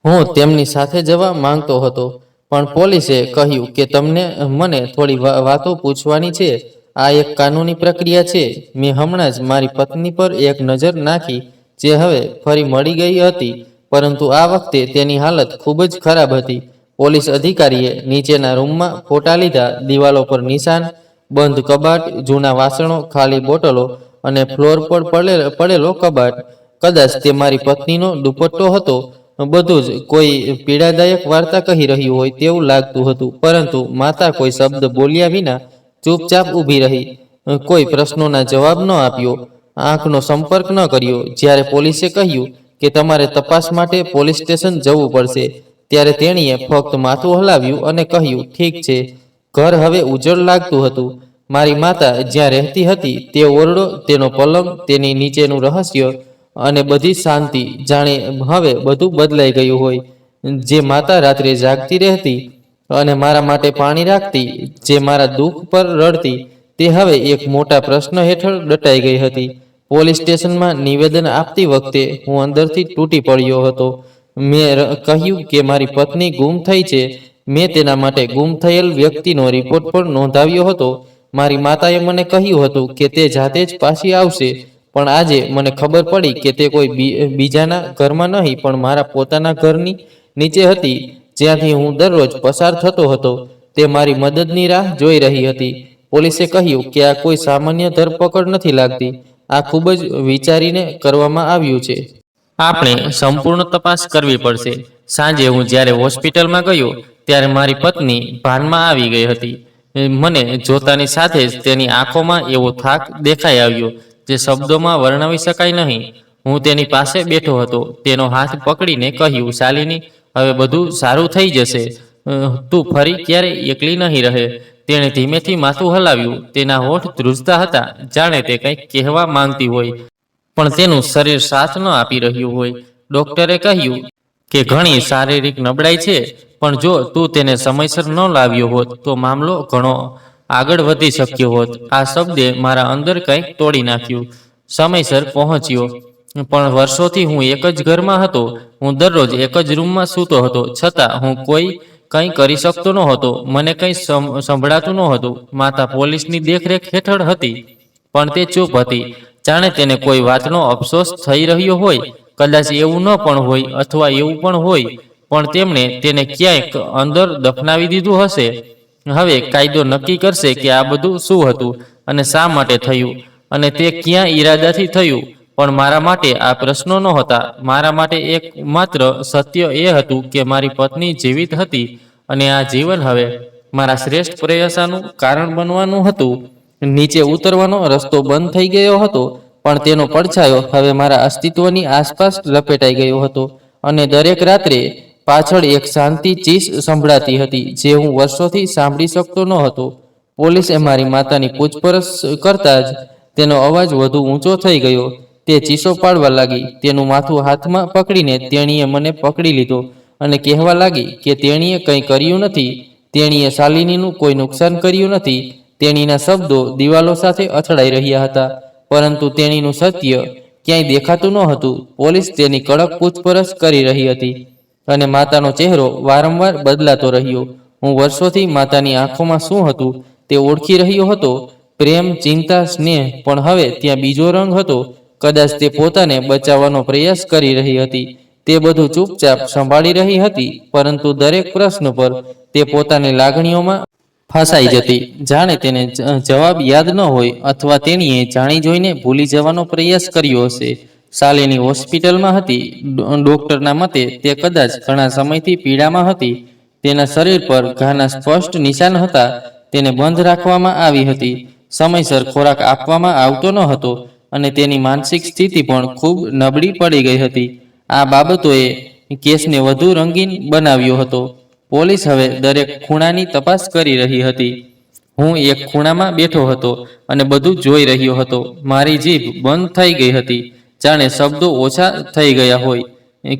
હું તેમની સાથે જવા માંગતો હતો, પણ પોલીસે કહ્યું કે મને થોડી વાતો પૂછવાની છે. આ એક કાનૂની પ્રક્રિયા છે. મેં હમણાં જ મારી પત્ની પર એક નજર નાખી, જે હવે ફરી મળી ગઈ હતી, પરંતુ આ વખતે તેની હાલત ખૂબ જ ખરાબ હતી. પોલીસ અધિકારીએ નીચેના રૂમમાં ફોટા લીધા. દિવાલો પર નિશાન, બંધ કબાટ, જૂના વાસણો, ખાલી બોટલો અને ફ્લોર પર પડેલો કબાટ. કદાચ તે મારી પત્નીનો દુપટ્ટો હતો. બધું જ કોઈ પીડાદાયક વાર્તા કહી રહ્યું હોય તેવું લાગતું હતું. પરંતુ માતા કોઈ શબ્દ બોલ્યા વિના ચૂપચાપ ઊભી રહી. કોઈ પ્રશ્નોના જવાબ ન આપ્યો, આંખનો સંપર્ક ન કર્યો. જ્યારે પોલીસે કહ્યું કે તમારે તપાસ માટે પોલીસ સ્ટેશન જવું પડશે, ત્યારે તેણીએ ફક્ત માથું હલાવ્યું અને કહ્યું, ઠીક છે. ઘર હવે ઉજ્જડ લાગતું હતું. મારી માતા જ્યાં રહેતી હતી તે ઓરડો, તેનો પલંગ, તેની નીચેનું રહસ્ય અને બધી શાંતિ, જાણે હવે બધું બદલાઈ ગયું હોય. જે માતા રાત્રે જાગતી રહેતી અને મારા માટે પાણી રાખતી, જે મારા દુઃખ પર રડતી, તે હવે એક મોટા પ્રશ્ન હેઠળ દટાઈ ગઈ હતી. પોલીસ સ્ટેશનમાં નિવેદન આપતી વખતે હું અંદરથી તૂટી પડ્યો હતો. મેં કહ્યું કે મારી પત્ની ગુમ થઈ છે. મેં તેના માટે ગુમ થયેલ વ્યક્તિનો રિપોર્ટ પણ નોંધાવ્યો હતો. મારી માતાએ મને કહ્યું હતું કે તે જાતે જ પાછી આવશે, પણ આજે મને ખબર પડી કે તે કોઈ બીજાના ઘરમાં નહીં, પણ મારા પોતાના ઘરની નીચે હતી, જ્યાંથી હું દરરોજ પસાર થતો હતો. તે મારી મદદની રાહ જોઈ રહી હતી. પોલીસે કહ્યું કે આ કોઈ સામાન્ય ધરપકડ નથી લાગતી. આ ખૂબ જ વિચારીને કરવામાં આવ્યું છે. આપણે સંપૂર્ણ તપાસ કરવી પડશે. સાંજે હું જ્યારે હોસ્પિટલમાં ગયો ત્યારે મારી પત્ની ભાનમાં આવી ગઈ હતી. મને જોતાની સાથે જ તેની આંખોમાં એવો થાક દેખાઈ આવ્યો જે શબ્દોમાં વર્ણવી શકાય નહીં. હું તેની પાસે બેઠો હતો, તેનો હાથ પકડીને કહ્યું, શાલિની, હવે બધું સારું થઈ જશે. તું ફરી ક્યારેય એકલી નહીં રહે. તેણે ધીમેથી માથું હલાવ્યું. તેના હોઠ ધ્રુજતા હતા, જાણે તે કંઈક કહેવા માંગતી હોય, પણ તેનું શરીર સાથ ન આપી રહ્યું હોય. ડોક્ટરે કહ્યું કે ઘણી શારીરિક નબળાઈ છે, પણ જો તું તેને સમયસર ન લાવ્યો હોત તો મામલો ઘણો આગળ વધી શક્યો હોત. આ શબ્દે મારા અંદર કંઈક તોડી નાખ્યું. સમયસર પહોંચ્યો, પણ વર્ષોથી હું એક જ ઘરમાં હતો. હું દરરોજ એક જ રૂમમાં સૂતો હતો, છતાં હું કંઈ કરી શકતો નહોતો. મને કંઈ સંભળાતું નહોતું. માતા પોલીસની દેખરેખ હેઠળ હતી, પણ તે ચૂપ હતી, જાણે તેને કોઈ વાતનો અફસોસ થઈ રહ્યો હોય. કદાચ એવું ન પણ હોય, અથવા એવું પણ હોય, પણ તેમણે તેને ક્યાંક અંદર દફનાવી દીધું હશે. હવે કાયદો નક્કી કરશે કે આ બધું શું હતું અને શા માટે થયું, અને તે ક્યાં ઈરાદાથી થયું. પણ મારા માટે આ પ્રશ્નો નહોતા. મારા માટે એકમાત્ર સત્ય એ હતું કે મારી પત્ની જીવિત હતી, અને આ જીવન હવે મારા શ્રેષ્ઠ પ્રયાસનું કારણ બનવાનું હતું. નીચે ઉતરવાનો રસ્તો બંધ થઈ ગયો હતો, પણ તેનો પડછાયો હવે મારા અસ્તિત્વની આસપાસ લપેટાઈ ગયો હતો, અને દરેક રાત્રે પાછળ એક શાંતિ ચીસ સંભળાતી હતી જે હું વર્ષોથી સાંભળી શકતો ન હતો. પોલીસે મારી માતાની પૂછપરછ કરતા જ તેનો અવાજ વધુ ઊંચો થઈ ગયો. તે ચીસો પાડવા લાગી. તેનું માથું હાથમાં પકડીને તેણીએ મને પકડી લીધો અને કહેવા લાગી કે તેણીએ કંઈ કર્યું નથી. તેણીએ શાલિનીનું કોઈ નુકસાન કર્યું નથી. તેણીના શબ્દો દિવાલો સાથે અથડાઈ રહ્યા હતા, પરંતુ તેણીનું સત્ય ક્યાંય દેખાતું ન હતું. પોલીસ તેની કડક પૂછપરછ કરી રહી હતી, અને માતાનો ચહેરો વારંવાર બદલાતો રહ્યો. હું વર્ષોથી માતાની આંખોમાં શું હતું તે ઓળખી રહ્યો હતો. પ્રેમ, ચિંતા, સ્નેહ. પણ હવે ત્યાં બીજો રંગ હતો. કદાચ તે પોતાને બચાવવાનો પ્રયાસ કરી રહી હતી. તે બધું ચૂપચાપ સંભાળી રહી હતી, પરંતુ દરેક પ્રશ્ન પર તે પોતાની લાગણીઓમાં ફસાઈ જતી, જાણે તેને જવાબ યાદ ન હોય, અથવા તેણીએ જાણી જોઈને ભૂલી જવાનો પ્રયાસ કર્યો હશે. શાલિની હોસ્પિટલમાં હતી. ડોક્ટરના મતે તે કદાચ ઘણા સમયથી પીડામાં હતી. તેના શરીર પર ઘાના સ્પષ્ટ નિશાન હતા. તેને બંધ રાખવામાં આવી હતી. સમયસર ખોરાક આપવામાં આવતો ન હતો, અને તેની માનસિક સ્થિતિ પણ ખૂબ નબળી પડી ગઈ હતી. આ બાબતોએ કેસને વધુ રંગીન બનાવ્યો હતો. પોલીસ હવે દરેક ખૂણાની તપાસ કરી રહી હતી. હું એક ખૂણામાં બેઠો હતો અને બધું જોઈ રહ્યો હતો. મારી જીભ બંધ થઈ ગઈ હતી, જાણે શબ્દો ઓછા થઈ ગયા હોય.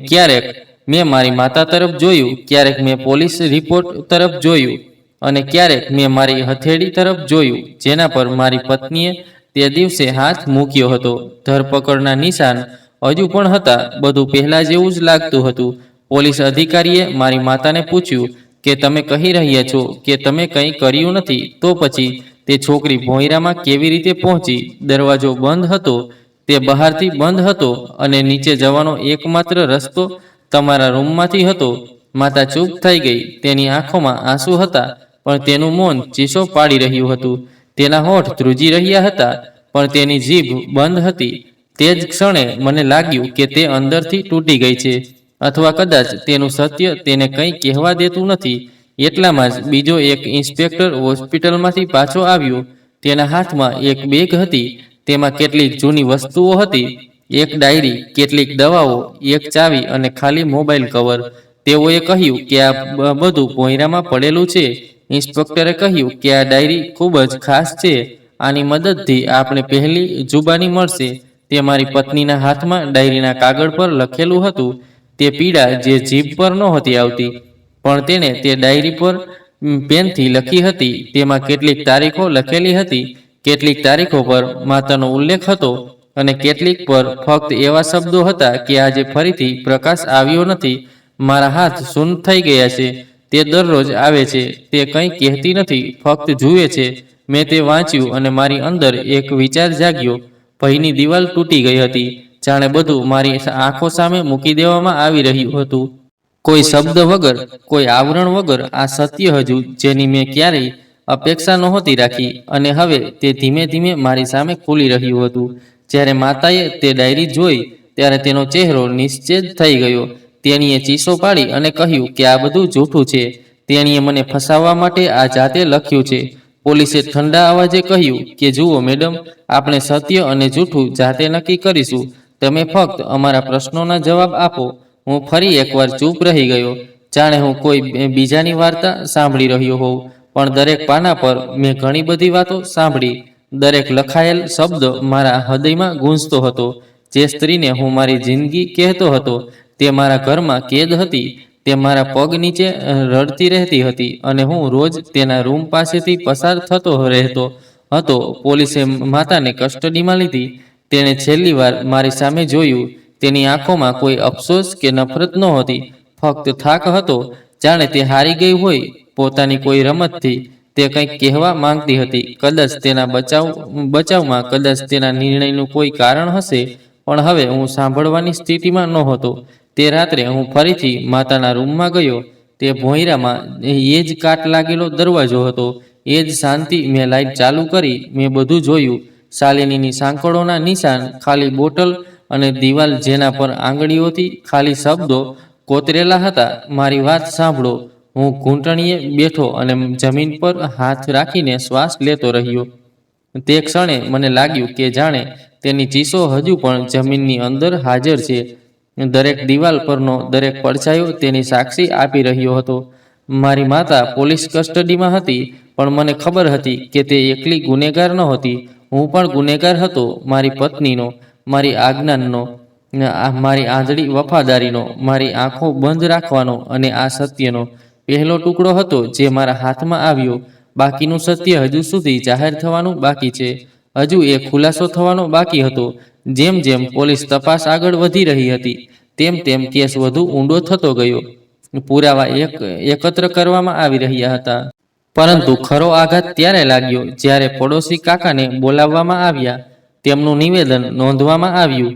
ક્યારેક મેં મારી માતા તરફ જોયું, ક્યારેક મેં પોલીસ રિપોર્ટ તરફ જોયું, અને ક્યારેક મેં મારી હથેળી તરફ જોયું, જેના પર મારી પત્નીએ તે દિવસે હાથ મૂક્યો હતો. ધરપકડના નિશાન હજુ પણ હતા. બધું પહેલા જેવું જ લાગતું હતું. પોલીસ અધિકારીએ મારી માતાને પૂછ્યું કે તમે કહી રહ્યા છો કે તમે કંઈ કર્યું નથી, તો પછી તે છોકરી ભોંયરામાં કેવી રીતે પહોંચી? દરવાજો બંધ હતો, તે બહારથી બંધ હતો, અને નીચે જવાનો એકમાત્ર રસ્તો તમારા રૂમમાંથી હતો. માતા ચૂપ થઈ ગઈ. તેની આંખોમાં આંસુ હતા, પણ તેનું મૌન ચીસો પાડી રહ્યું હતું. તેના હોઠ ધ્રુજી રહ્યા હતા, પણ તેની જીભ બંધ હતી. તે જ ક્ષણે મને લાગ્યું કે તે અંદરથી તૂટી ગઈ છે, અથવા કદાચ તેનું સત્ય તેને કંઈ કહેવા દેતું નથી. એટલામાં જ બીજો એક ઇન્સ્પેક્ટર હોસ્પિટલમાંથી પાછો આવ્યો. તેના હાથમાં એક બેગ હતી. તેમાં કેટલીક જૂની વસ્તુઓ હતી, એક ડાયરી, કેટલીક દવાઓ, એક ચાવી અને ખાલી મોબાઈલ કવર. તેઓએ કહ્યું કે આ બધું ભોંયરામાં પડેલું છે. ઇન્સ્પેક્ટરે કહ્યું કે આ ડાયરી ખૂબ જ ખાસ છે. આની મદદથી આપણે પહેલી જુબાની મળશે. તે મારી પત્નીના હાથમાં ડાયરીના કાગળ પર લખેલું હતું. તે પીડા જે જીભ પર નહોતી આવતી, પણ તેણે તે ડાયરી પર પેનથી લખી હતી. તેમાં કેટલીક તારીખો લખેલી હતી. કેટલીક તારીખો પર માતાનો ઉલ્લેખ હતો, અને કેટલીક પર ફક્ત એવા શબ્દો હતા કે આજે ફરીથી પ્રકાશ આવ્યો નથી. મારા હાથ શૂન્ય થઈ ગયા છે. તે દરરોજ આવે છે. તે કંઈ કહેતી નથી, ફક્ત જુએ છે. મેં તે વાંચ્યું, અને મારી અંદર એક વિચાર જાગ્યો. ભયની દિવાલ તૂટી ગઈ હતી, જાણે બધું મારી આંખો સામે મૂકી દેવામાં આવી રહ્યું હતું. કોઈ શબ્દ વગર, કોઈ આવરણ વગર. આ સત્ય હજુ જેની મેં ક્યારેય અપેક્ષા નહોતી રાખી, અને હવે તે ધીમે ધીમે મારી સામે ખુલી રહ્યું હતું. જ્યારે માતાએ તે ડાયરી જોઈ, ત્યારે તેનો ચહેરો નિશ્ચેત થઈ ગયો. તેણીએ ચીસો પાડી અને કહ્યું કે આ બધું જૂઠું છે. તેણીએ મને ફસાવવા માટે આ જાતે લખ્યું છે. પોલીસે ઠંડા અવાજે કહ્યું કે જુઓ મેડમ, આપણે સત્ય અને જૂઠું જાતે નક્કી કરીશું. તમે ફક્ત અમારા પ્રશ્નોના જવાબ આપો. હું ફરી એકવાર ચૂપ રહી ગયો, જાણે હું કોઈ બીજાની વાર્તા સાંભળી રહ્યો હોઉં. પણ દરેક પાના પર મેં ઘણી બધી વાતો સાંભળી. દરેક લખાયેલ શબ્દ મારા હૃદયમાં ગૂંજતો હતો. જે સ્ત્રીને હું મારી જિંદગી કહેતો હતો તે મારા ઘરમાં કેદ હતી. તે મારા પગ નીચે રડતી રહેતી હતી અને હું રોજ તેના રૂમ પાસેથી પસાર થતો રહેતો હતો. પોલીસે માતાને કસ્ટડીમાં લીધી. તેણે છેલ્લી વાર મારી સામે જોયું. તેની આંખોમાં કોઈ અફસોસ કે નફરત નહોતી, ફક્ત થાક હતો. જાણે તે હારી ગઈ હોય પોતાની કોઈ રમતથી. તે કંઈક કહેવા માંગતી હતી. કદાચ તેના બચાવમાં, કદાચ તેના નિર્ણયનું કોઈ કારણ હશે, પણ હવે હું સાંભળવાની સ્થિતિમાં નહોતો. તે રાત્રે હું ફરીથી માતાના રૂમમાં ગયો. તે ભોંયરામાં એ જ કાટ લાગેલો દરવાજો હતો, એ જ શાંતિ. મેં લાઇટ ચાલુ કરી. મેં બધું જોયું. શાલિનીની સાંકળોના નિશાન, ખાલી બોટલ અને દિવાલ જેના પર આંગળીઓથી ખાલી શબ્દો કોતરેલા હતા. મારી વાત સાંભળો. હું ઘૂંટણીએ બેઠો અને જમીન પર હાથ રાખીને શ્વાસ લેતો રહ્યો. તે ક્ષણે મને લાગ્યું કે જાણે તેની ચીસો હજુ પણ જમીનની અંદર હાજર છે. દરેક દિવાલ પરનો દરેક પડછાયો તેની સાક્ષી આપી રહ્યો હતો. મારી માતા પોલીસ કસ્ટડીમાં હતી, પણ મને ખબર હતી કે તે એકલી ગુનેગાર નહોતી. હું પણ ગુનેગાર હતો. મારી પત્નીનો, મારી આજ્ઞાનો, મારી આંધળી વફાદારીનો, મારી આંખો બંધ રાખવાનો અને આ સત્યનો પહેલો ટુકડો હતો જે મારા હાથમાં આવ્યો. બાકીનું સત્ય હજુ સુધી જાહેર થવાનું બાકી છે. હજુ એક ખુલાસો થવાનો બાકી હતો. જેમ જેમ પોલીસ તપાસ આગળ વધી રહી હતી, તેમ તેમ કેસ વધુ ઊંડો થતો ગયો. પુરાવા એકત્ર કરવામાં આવી રહ્યા હતા. પરંતુ ખરો આઘાત ત્યારે લાગ્યો જ્યારે પડોશી કાકાને બોલાવવામાં આવ્યા. તેમનું નિવેદન નોંધવામાં આવ્યું.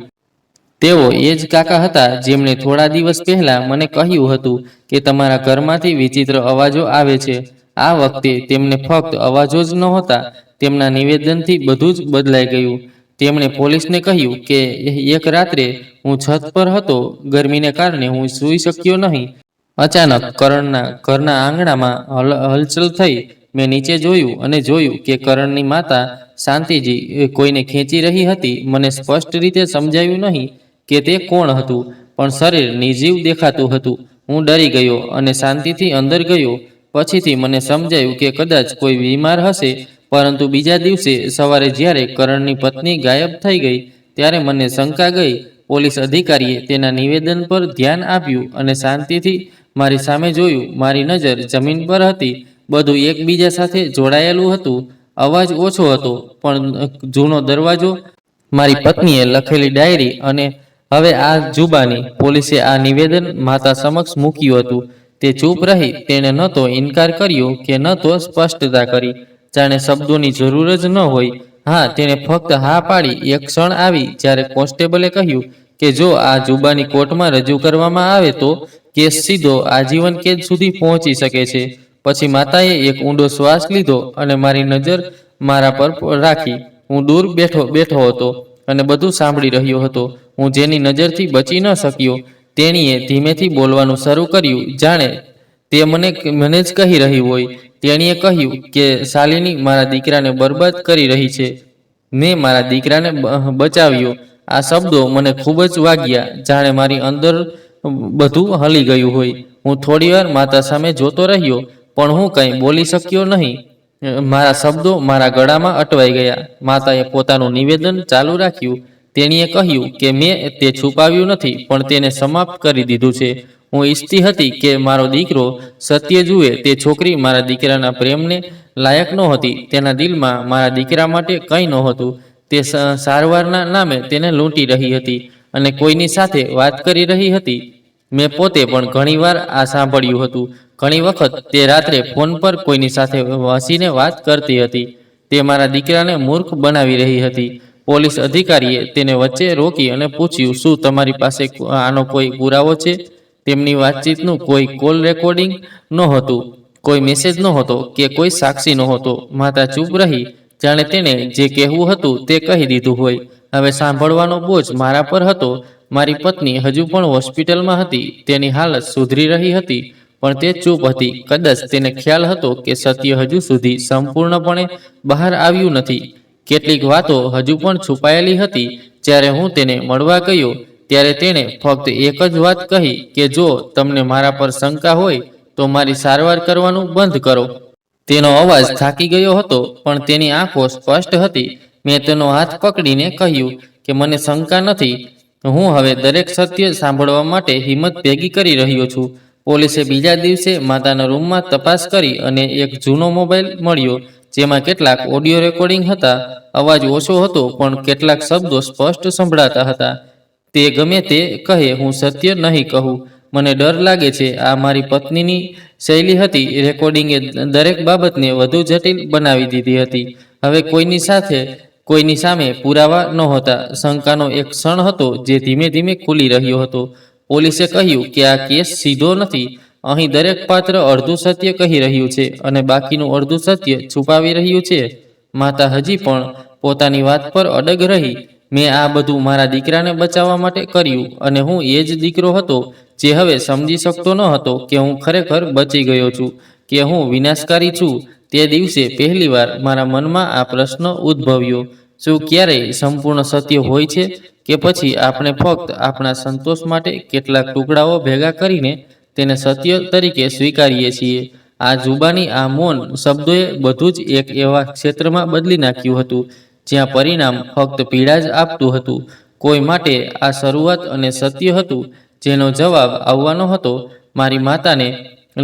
તેઓ એ જ કાકા હતા જેમણે થોડા દિવસ પહેલા મને કહ્યું હતું કે તમારા ઘરમાંથી વિચિત્ર અવાજો આવે છે. આ વખતે તેમને ફક્ત અવાજો જ નહોતા, તેમના નિવેદનથી બધું જ બદલાઈ ગયું. તેમણે પોલીસને કહ્યું કે એક રાત્રે હું છત પર હતો. ગરમીને કારણે હું સૂઈ શક્યો નહીં. અચાનક કરણના ઘરના આંગણામાં હલચલ થઈ. મેં નીચે જોયું અને જોયું કે કરણની માતા શાંતિજી કોઈને ખેંચી રહી હતી. મને સ્પષ્ટ રીતે સમજાયું નહીં કે તે કોણ હતું, પણ શરીર નિર્જીવ દેખાતું હતું. હું ડરી ગયો અને શાંતિથી અંદર ગયો. પછીથી મને સમજાયું કે કદાચ કોઈ બીમાર હશે. પરંતુ બીજા દિવસે સવારે જ્યારે કરણની પત્ની ગાયબ થઈ ગઈ ત્યારે મને શંકા ગઈ. પોલીસ અધિકારીએ તેના નિવેદન પર ધ્યાન આપ્યું અને શાંતિથી મારી સામે જોયું. મારી નજર જમીન પર હતી. બધું એકબીજા સાથે જોડાયેલું હતું. અવાજ ઓછો હતો, પણ જૂનો દરવાજો, મારી પત્નીએ લખેલી ડાયરી અને હવે આ જુબાની. પોલીસે આ નિવેદન માતા સમક્ષ મૂક્યું હતું. તે ચૂપ રહી. તેણે ન તો ઇનકાર કર્યો કે ન તો સ્પષ્ટતા કરી. જાણે શબ્દોની જરૂર જ ન હોય. હા, તેણે ફક્ત હા પાડી. એક ક્ષણ આવી જ્યારે કોન્સ્ટેબલે કહ્યું કે જો આ જુબાની કોર્ટમાં રજૂ કરવામાં આવે તો કેસ સીધો આજીવન કેદ સુધી પહોંચી શકે છે. પછી માતાએ એક ઊંડો શ્વાસ લીધો અને મારી નજર મારા પર રાખી. હું દૂર બેઠો હતો અને બધું સાંભળી રહ્યો હતો. હું જેની નજરથી બચી ન શક્યો, તેણીએ ધીમેથી બોલવાનું શરૂ કર્યું, જાણે તે મને જ કહી રહી હોય. તેણીએ કહ્યું કે શાલિની મારા દીકરાને બરબાદ કરી રહી છે. મેં મારા દીકરાને બચાવ્યો. આ શબ્દો મને ખૂબ જ વાગ્યા, જાણે મારી અંદર બધું હલી ગયું હોય. હું થોડીવાર માતા સામે જોતો રહ્યો, પણ હું કંઈ બોલી શક્યો નહીં. મારા શબ્દો મારા ગળામાં અટવાઈ ગયા. માતાએ પોતાનું નિવેદન ચાલુ રાખ્યું. તેણીએ કહ્યું કે મેં તે છુપાવ્યું નથી, પણ તેને સમાપ્ત કરી દીધું છે. હું ઈચ્છતી હતી કે મારો દીકરો સત્ય જુએ. તે છોકરી મારા દીકરાના પ્રેમને લાયક નહોતી. તેના દિલમાં મારા દીકરા માટે કંઈ નહોતું. તે સારવારના નામે તેને લૂંટી રહી હતી અને કોઈની સાથે વાત કરી રહી હતી. મેં પોતે પણ ઘણીવાર આ સાંભળ્યું હતું. ઘણી વખત તે રાત્રે ફોન પર કોઈની સાથે હસીને વાત કરતી હતી. તે મારા દીકરાને મૂર્ખ બનાવી રહી હતી. પોલીસ અધિકારીએ તેને વચ્ચે રોકી અને પૂછ્યું, શું તમારી પાસે આનો કોઈ પુરાવો છે? તેમની વાતચીતનું કોઈ કોલ રેકોર્ડિંગ નહોતું, કોઈ મેસેજ નહોતો કે કોઈ સાક્ષી નહોતો. માતા ચૂપ રહી, જાણે તેણે જે કહેવું હતું તે કહી દીધું હોય. હવે સાંભળવાનો બોજ મારા પર હતો. મારી પત્ની હજુ પણ હોસ્પિટલમાં હતી. તેની હાલત સુધરી રહી હતી, પણ તે ચૂપ હતી. કદાચ તેને ખ્યાલ હતો કે સત્ય હજુ સુધી સંપૂર્ણપણે બહાર આવ્યું નથી. કેટલીક વાતો હજુ પણ છુપાયેલી હતી. જ્યારે હું તેને મળવા ગયો ત્યારે તેણે ફક્ત એક જ વાત કહી કે જો તમને મારા પર શંકા હોય તો મારી સારવાર કરવાનું બંધ કરો. તેનો અવાજ થાકી ગયો હતો, પણ તેની આંખો સ્પષ્ટ હતી. મેં તેનો હાથ પકડીને કહ્યું કે મને શંકા નથી. હું હવે દરેક સત્ય સાંભળવા માટે હિંમત ભેગી કરી રહ્યો છું. પોલીસે બીજા દિવસે માતાના રૂમમાં તપાસ કરી અને એક જૂનો મોબાઈલ મળ્યો, જેમાં કેટલાક ઓડિયો રેકોર્ડિંગ હતા. અવાજ ઓછો હતો, પણ કેટલાક શબ્દો સ્પષ્ટ સંભળાતા હતા. તે ગમે તે કહે, હું સત્ય નહીં કહું. મને ડર લાગે છે. આ મારી પત્નીની શૈલી હતી. રેકોર્ડિંગે દરેક બાબતને વધુ જટિલ બનાવી દીધી હતી. હવે કોઈની સામે પુરાવા નહોતા. શંકાનો એક ક્ષણ હતો જે ધીમે ધીમે ખુલી રહ્યો હતો. પોલીસે કહ્યું કે આ કેસ સીધો નથી. અહીં દરેક પાત્ર અડધું સત્ય કહી રહ્યું છે અને બાકીનું અડધું સત્ય છુપાવી રહ્યું છે. માતા હજી પણ પોતાની વાત પર અડગ રહી. મેં આ બધું મારા દીકરાને બચાવવા માટે કર્યું, અને હું એ જ દીકરો હતો જે હવે સમજી શકતો ન હતો કે હું ખરેખર બચી ગયો છું, કે હું વિનાશકારી છું. તે દિવસે પહેલીવાર મારા મનમાં આ પ્રશ્ન ઉદ્ભવ્યો: શું ક્યારેય સંપૂર્ણ સત્ય હોય છે, કે પછી આપણે ફક્ત આપણા સંતોષ માટે કેટલાક ટુકડાઓ ભેગા કરીને તેને સત્ય તરીકે સ્વીકારીએ છીએ? આ જુબાની, આ મૌન શબ્દોએ બધું જ એક એવા ક્ષેત્રમાં બદલી નાખ્યું હતું જ્યાં પરિણામ ફક્ત પીડા જ આપતું હતું. કોઈ માટે આ શરૂઆત અને સત્ય હતું જેનો જવાબ આવવાનો હતો. મારી માતાને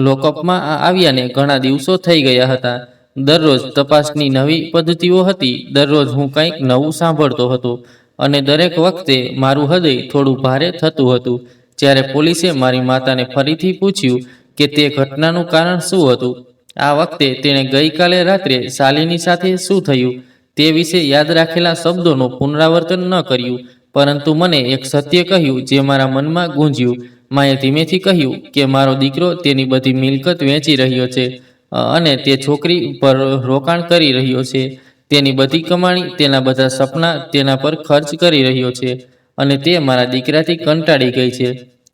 લોકઅપમાં આવ્યાને ઘણા દિવસો થઈ ગયા હતા. દરરોજ તપાસની નવી પદ્ધતિઓ હતી. દરરોજ હું કંઈક નવું સાંભળતો હતો, અને દરેક વખતે મારું હૃદય થોડું ભારે થતું હતું. જ્યારે પોલીસે મારી માતાને ફરીથી પૂછ્યું કે તે ઘટનાનું કારણ શું હતું, આ વખતે તેણે ગઈકાલે રાત્રે શાલિની સાથે શું થયું તે વિશે યાદ રાખેલા શબ્દોનું પુનરાવર્તન ન કર્યું, પરંતુ મને એક સત્ય કહ્યું જે મારા મનમાં ગૂંજ્યું. માએ ધીમેથી કહ્યું કે મારો દીકરો તેની બધી મિલકત વેચી રહ્યો છે અને તે છોકરી પર રોકાણ કરી રહ્યો છે. તેની બધી કમાણી, તેના બધા સપના તેના પર ખર્ચ કરી રહ્યો છે, અને તે મારા દીકરાથી કંટાળી ગઈ છે.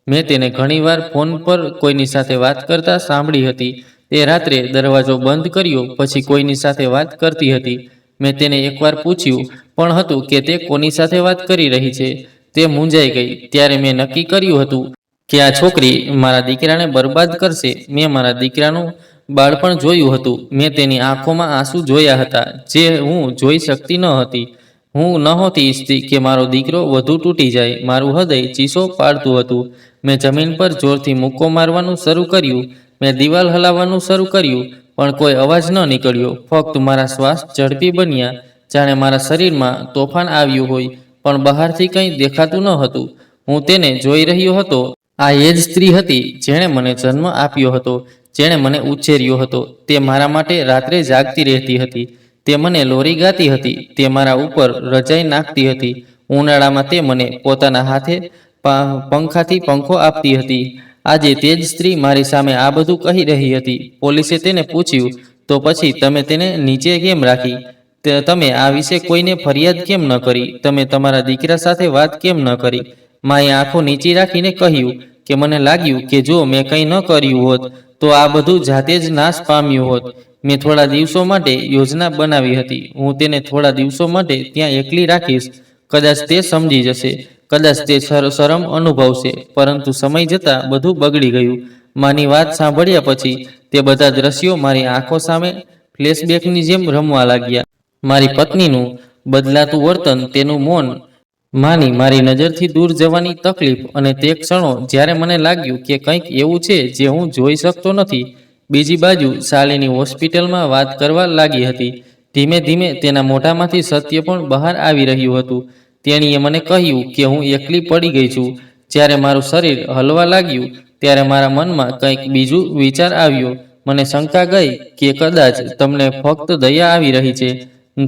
મેં તેને ઘણીવાર ફોન પર કોઈની સાથે વાત કરતા સાંભળી હતી. તે રાત્રે દરવાજો બંધ કર્યો પછી કોઈની સાથે વાત કરતી હતી. મેં તેને એકવાર પૂછ્યું પણ હતું કે તે કોની સાથે વાત કરી રહી છે. તે મૂંઝાઈ ગઈ. ત્યારે મેં નક્કી કર્યું હતું કે આ છોકરી મારા દીકરાને બરબાદ કરશે. મેં મારા દીકરાનું બાળપણ જોયું હતું. મેં તેની આંખોમાં આંસુ જોયા હતા જે હું જોઈ શકતી ન હતી. હું નહોતી ઈચ્છતી કે મારો દીકરો વધુ તૂટી જાય. મારું હૃદય ચીસો પાડતું હતું. મેં જમીન પર જોરથી મુક્કો મારવાનું શરૂ કર્યું. મેં દિવાલ હલાવવાનું શરૂ કર્યું, પણ કોઈ અવાજ ન નીકળ્યો. ફક્ત મારા શ્વાસ ઝડપી બન્યા, જાણે મારા શરીરમાં તોફાન આવ્યું હોય, પણ બહારથી કંઈ દેખાતું ન હતું. હું તેને જોઈ રહ્યો હતો. આ એ જ સ્ત્રી હતી જેણે મને જન્મ આપ્યો હતો, જેણે મને ઉછેર્યો હતો. તે મારા માટે રાત્રે જાગતી રહેતી હતી. તે મને લોરી ગાતી હતી. તે મારા ઉપર રજાઈ નાખતી હતી. ઉનાળામાં તે મને પોતાના હાથે પંખાથી પંખો આપતી હતી. આજે તે જ સ્ત્રી મારી સામે આ બધું કહી રહી હતી. પોલીસે તેને પૂછ્યું, તો પછી તમે તેને નીચે કેમ રાખી? તમે આ વિશે કોઈને ફરિયાદ કેમ ન કરી? તમે તમારા દીકરા સાથે વાત કેમ ન કરી? માએ આંખો નીચી રાખીને કહ્યું કે મને લાગ્યું કે જો મેં કંઈ ન કર્યું હોત તો આ બધું જાતે જ નાશ પામ્યું હોત. મેં થોડા દિવસો માટે યોજના બનાવી હતી. હું તેને થોડા દિવસો માટે ત્યાં એકલી રાખીશ. કદાચ તે સમજી જશે, કદાચ તે શરમ અનુભવશે, પરંતુ સમય જતાં બધું બગડી ગયું. માની વાત સાંભળ્યા પછી તે બધા દ્રશ્યો મારી આંખો સામે ફ્લેશબેકની જેમ રમવા લાગ્યા. મારી પત્નીનું બદલાતું વર્તન, તેનું મૌન, મારી નજરથી દૂર જવાની તકલીફ, અને તે ક્ષણો જ્યારે મને લાગ્યું કે કંઈક એવું છે જે હું જોઈ શકતો નથી. બીજી બાજુ શાલિની હોસ્પિટલમાં વાત કરવા લાગી હતી. ધીમે ધીમે તેના મોઢામાંથી સત્ય પણ બહાર આવી રહ્યું હતું. તેણીએ મને કહ્યું કે હું એકલી પડી ગઈ છું. જ્યારે મારું શરીર હલવા લાગ્યું ત્યારે મારા મનમાં કંઈક બીજું વિચાર આવ્યો. મને શંકા ગઈ કે કદાચ તમને ફક્ત દયા આવી રહી છે,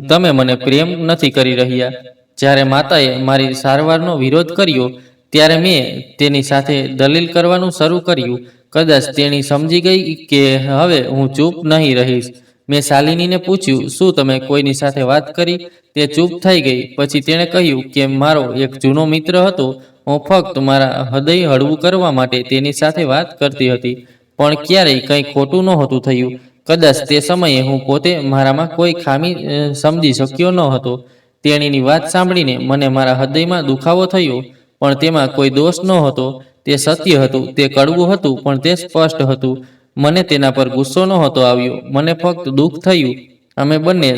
તમે મને પ્રેમ નથી કરી રહ્યા. જ્યારે માતાએ મારી સારવારનો વિરોધ કર્યો ત્યારે મેં તેની સાથે દલીલ કરવાનું શરૂ કર્યું. કદાચ તેણી સમજી ગઈ કે હવે હું ચૂપ નહીં રહીશ. મેં શાલિનીને પૂછ્યું, શું તમે કોઈની સાથે વાત કરી? તે ચૂપ થઈ ગઈ. પછી તેણે કહ્યું કે મારો એક જૂનો મિત્ર હતો. હું ફક્ત મારા હૃદય હળવું કરવા માટે તેની સાથે વાત કરતી હતી, પણ ક્યારેય કંઈ ખોટું નહોતું થયું. કદાચ તે સમયે હું પોતે મારામાં કોઈ ખામી સમજી શક્યો ન હતો. તેણીની વાત સાંભળીને મને મારા હૃદયમાં દુખાવો થયો, પણ તેમાં કોઈ દોષ નહોતો. તે સત્ય હતું. તે કડવું હતું, પણ તે સ્પષ્ટ હતું. મને તેના પર ગુસ્સો નહોતો આવ્યો, મને ફક્ત દુઃખ થયું. અમે બંને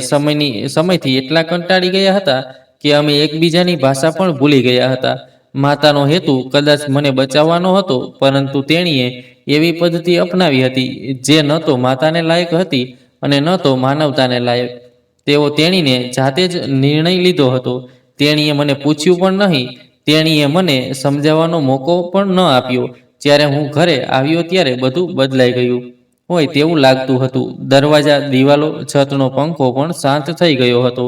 સમયથી એટલા કંટાળી ગયા હતા કે અમે એકબીજાની ભાષા પણ ભૂલી ગયા હતા. માતાનો હેતુ કદાચ મને બચાવવાનો હતો, પરંતુ તેણીએ એવી પદ્ધતિ અપનાવી હતી જે ન તો માતાને લાયક હતી અને ન તો માનવતાને લાયક. તેણીને જાતે જ નિર્ણય લીધો હતો. તેણીએ મને પૂછ્યું પણ નહીં. તેણીએ મને સમજાવવાનો મોકો પણ ન આપ્યો. જ્યારે હું ઘરે આવ્યો ત્યારે બધું બદલાઈ ગયું હોય તેવું લાગતું હતું. દરવાજા, દિવાલો, છતનો પંખો પણ શાંત થઈ ગયો હતો.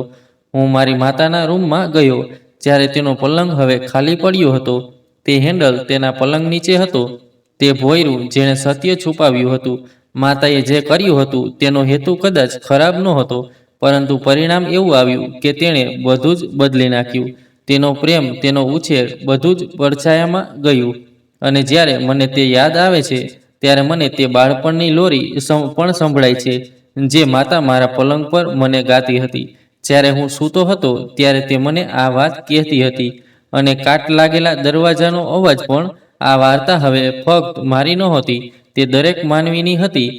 હું મારી માતાના રૂમમાં ગયો. જ્યારે તેનો પલંગ હવે ખાલી પડ્યો હતો. તે હેન્ડલ તેના પલંગ નીચે હતો. તે ભોંયરું જેણે સત્ય છુપાવ્યું હતું. માતાએ જે કર્યું હતું તેનો હેતુ કદાચ ખરાબ નહોતો, પરંતુ પરિણામ એવું આવ્યું કે તેણે બધું જ બદલી નાખ્યું. તેનો પ્રેમ, તેનો ઉછેર, બધું જ પડછાયામાં ગયું. અને જ્યારે મને તે યાદ આવે છે ત્યારે મને તે બાળપણની લોરી પણ સંભળાય છે જે માતા મારા પલંગ પર મને ગાતી હતી. જ્યારે હું સૂતો હતો ત્યારે તે મને આ વાત કહેતી હતી. અને કાટ લાગેલા દરવાજાનો અવાજ પણ. આ વાર્તા હવે ફક્ત મારી નહોતી, તે દરેક માનવીની હતી.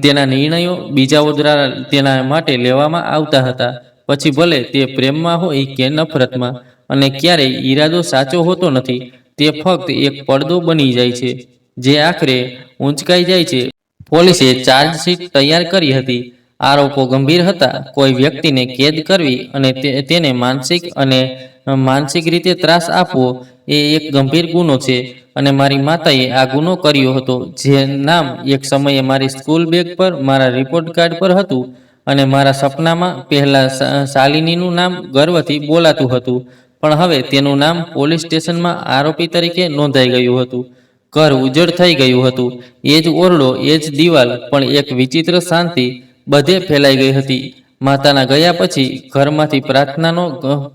તેના નિર્ણયો બીજાઓ દ્વારા તેના માટે લેવામાં આવતા હતા, પછી ભલે તે પ્રેમમાં હોય કે નફરતમાં. અને ક્યારેય ઈરાદો સાચો હોતો નથી. તે ફક્ત એક પડદો બની જાય છે જે આખરે ઊંચકાઈ જાય છે. પોલીસે ચાર્જશીટ તૈયાર કરી હતી. આરોપો ગંભીર હતા. કોઈ વ્યક્તિને કેદ કરવી અને તેને માનસિક રીતે ત્રાસ આપવો એ એક ગંભીર ગુનો છે. અને મારી માતાએ આ ગુનો કર્યો હતો. જે નામ એક સમયે મારી સ્કૂલ બેગ પર, મારા રિપોર્ટ કાર્ડ પર હતું અને મારા સપનામાં પહેલા શાલિનીનું નામ ગર્વથી બોલાતું હતું, પણ હવે તેનું નામ પોલીસ સ્ટેશનમાં આરોપી તરીકે નોંધાઈ ગયું હતું. ઘર ઉજળ થઈ ગયું હતું. એ જ ઓરડો, એ જ દિવાલ, પણ એક વિચિત્ર શાંતિ બધે ફેલાઈ ગઈ હતી. માતાના ગયા પછી ઘરમાંથી પ્રાર્થનાનો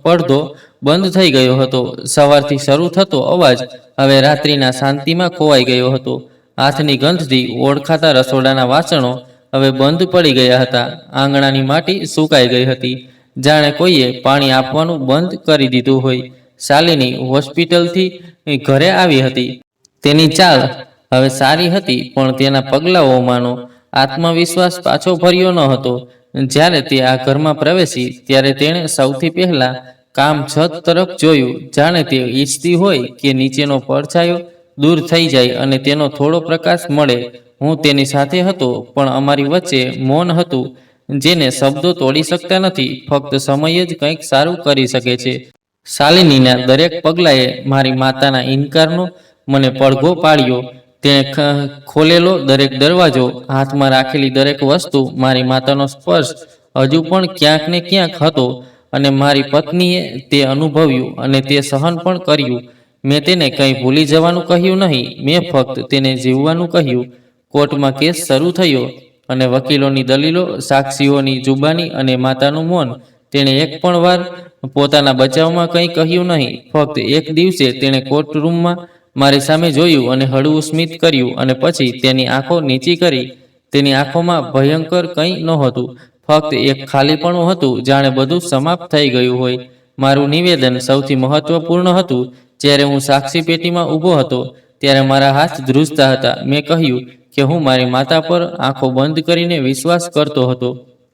પડદો બંધ થઈ ગયો હતો. સવારથી શરૂ થતો અવાજ હવે રાત્રિના શાંતિમાં ખોવાઈ ગયો હતો. હાથની ગંધથી ઓળખાતા રસોડાના વાસણો હવે બંધ પડી ગયા હતા. આંગણાની માટી સુકાઈ ગઈ હતી, જાણે કોઈએ પાણી આપવાનું બંધ કરી દીધું હોય. શાલિની હોસ્પિટલથી ઘરે આવી હતી. તેની ચાલ હવે સારી હતી, પણ તેના પગલાઓમાંનો આત્મવિશ્વાસ પાછો ફર્યો ન હતો. જ્યારે તે આ ઘરમાં પ્રવેશી ત્યારે તેણે સૌથી પહેલા કામ છત તરફ જોયું, જાણે તે ઈચ્છતી હોય કે નીચેનો પડછાયો દૂર થઈ જાય અને તેનો થોડો પ્રકાશ મળે. હું તેની સાથે હતો, પણ અમારી વચ્ચે મૌન હતું જેને શબ્દો તોડી શકતા નથી. ફક્ત સમય જ કંઈક સારું કરી શકે છે. શાલિનીના દરેક પગલાએ મારી માતાના ઇનકારનો મને પડઘો પાડ્યો. તેણે ખોલેલો દરેક દરવાજો, હાથમાં રાખેલી દરેક વસ્તુ, મારી માતાનો સ્પર્શ હજુ પણ ક્યાંક ને ક્યાંક હતો. અને મારી પત્નીએ તે અનુભવ્યું અને તે સહન પણ કર્યું. મેં તેને કંઈ ભૂલી જવાનું કહ્યું નહીં, મેં ફક્ત તેને જીવવાનું કહ્યું. કોર્ટમાં કેસ શરૂ થયો અને વકીલોની દલીલો, સાક્ષીઓની જુબાની અને માતાનું મૌન. તેણે એક પણ વાર પોતાના બચાવમાં કંઈ કહ્યું નહીં. ફક્ત એક દિવસે તેણે કોર્ટરૂમમાં મારી સામે જોયું અને હળવું સ્મિત કર્યું અને પછી તેની આંખો નીચી કરી. તેની આંખોમાં ભયંકર કંઈ નહોતું, ફક્ત એક ખાલીપણું હતું, જાણે બધું સમાપ્ત થઈ ગયું હોય. મારું નિવેદન સૌથી મહત્વપૂર્ણ હતું. જ્યારે હું સાક્ષી પેટીમાં ઊભો હતો ત્યારે મારા હાથ ધ્રુજતા હતા. મેં કહ્યું કે હું મારી માતા પર આંખો બંધ કરીને વિશ્વાસ કરતો હતો.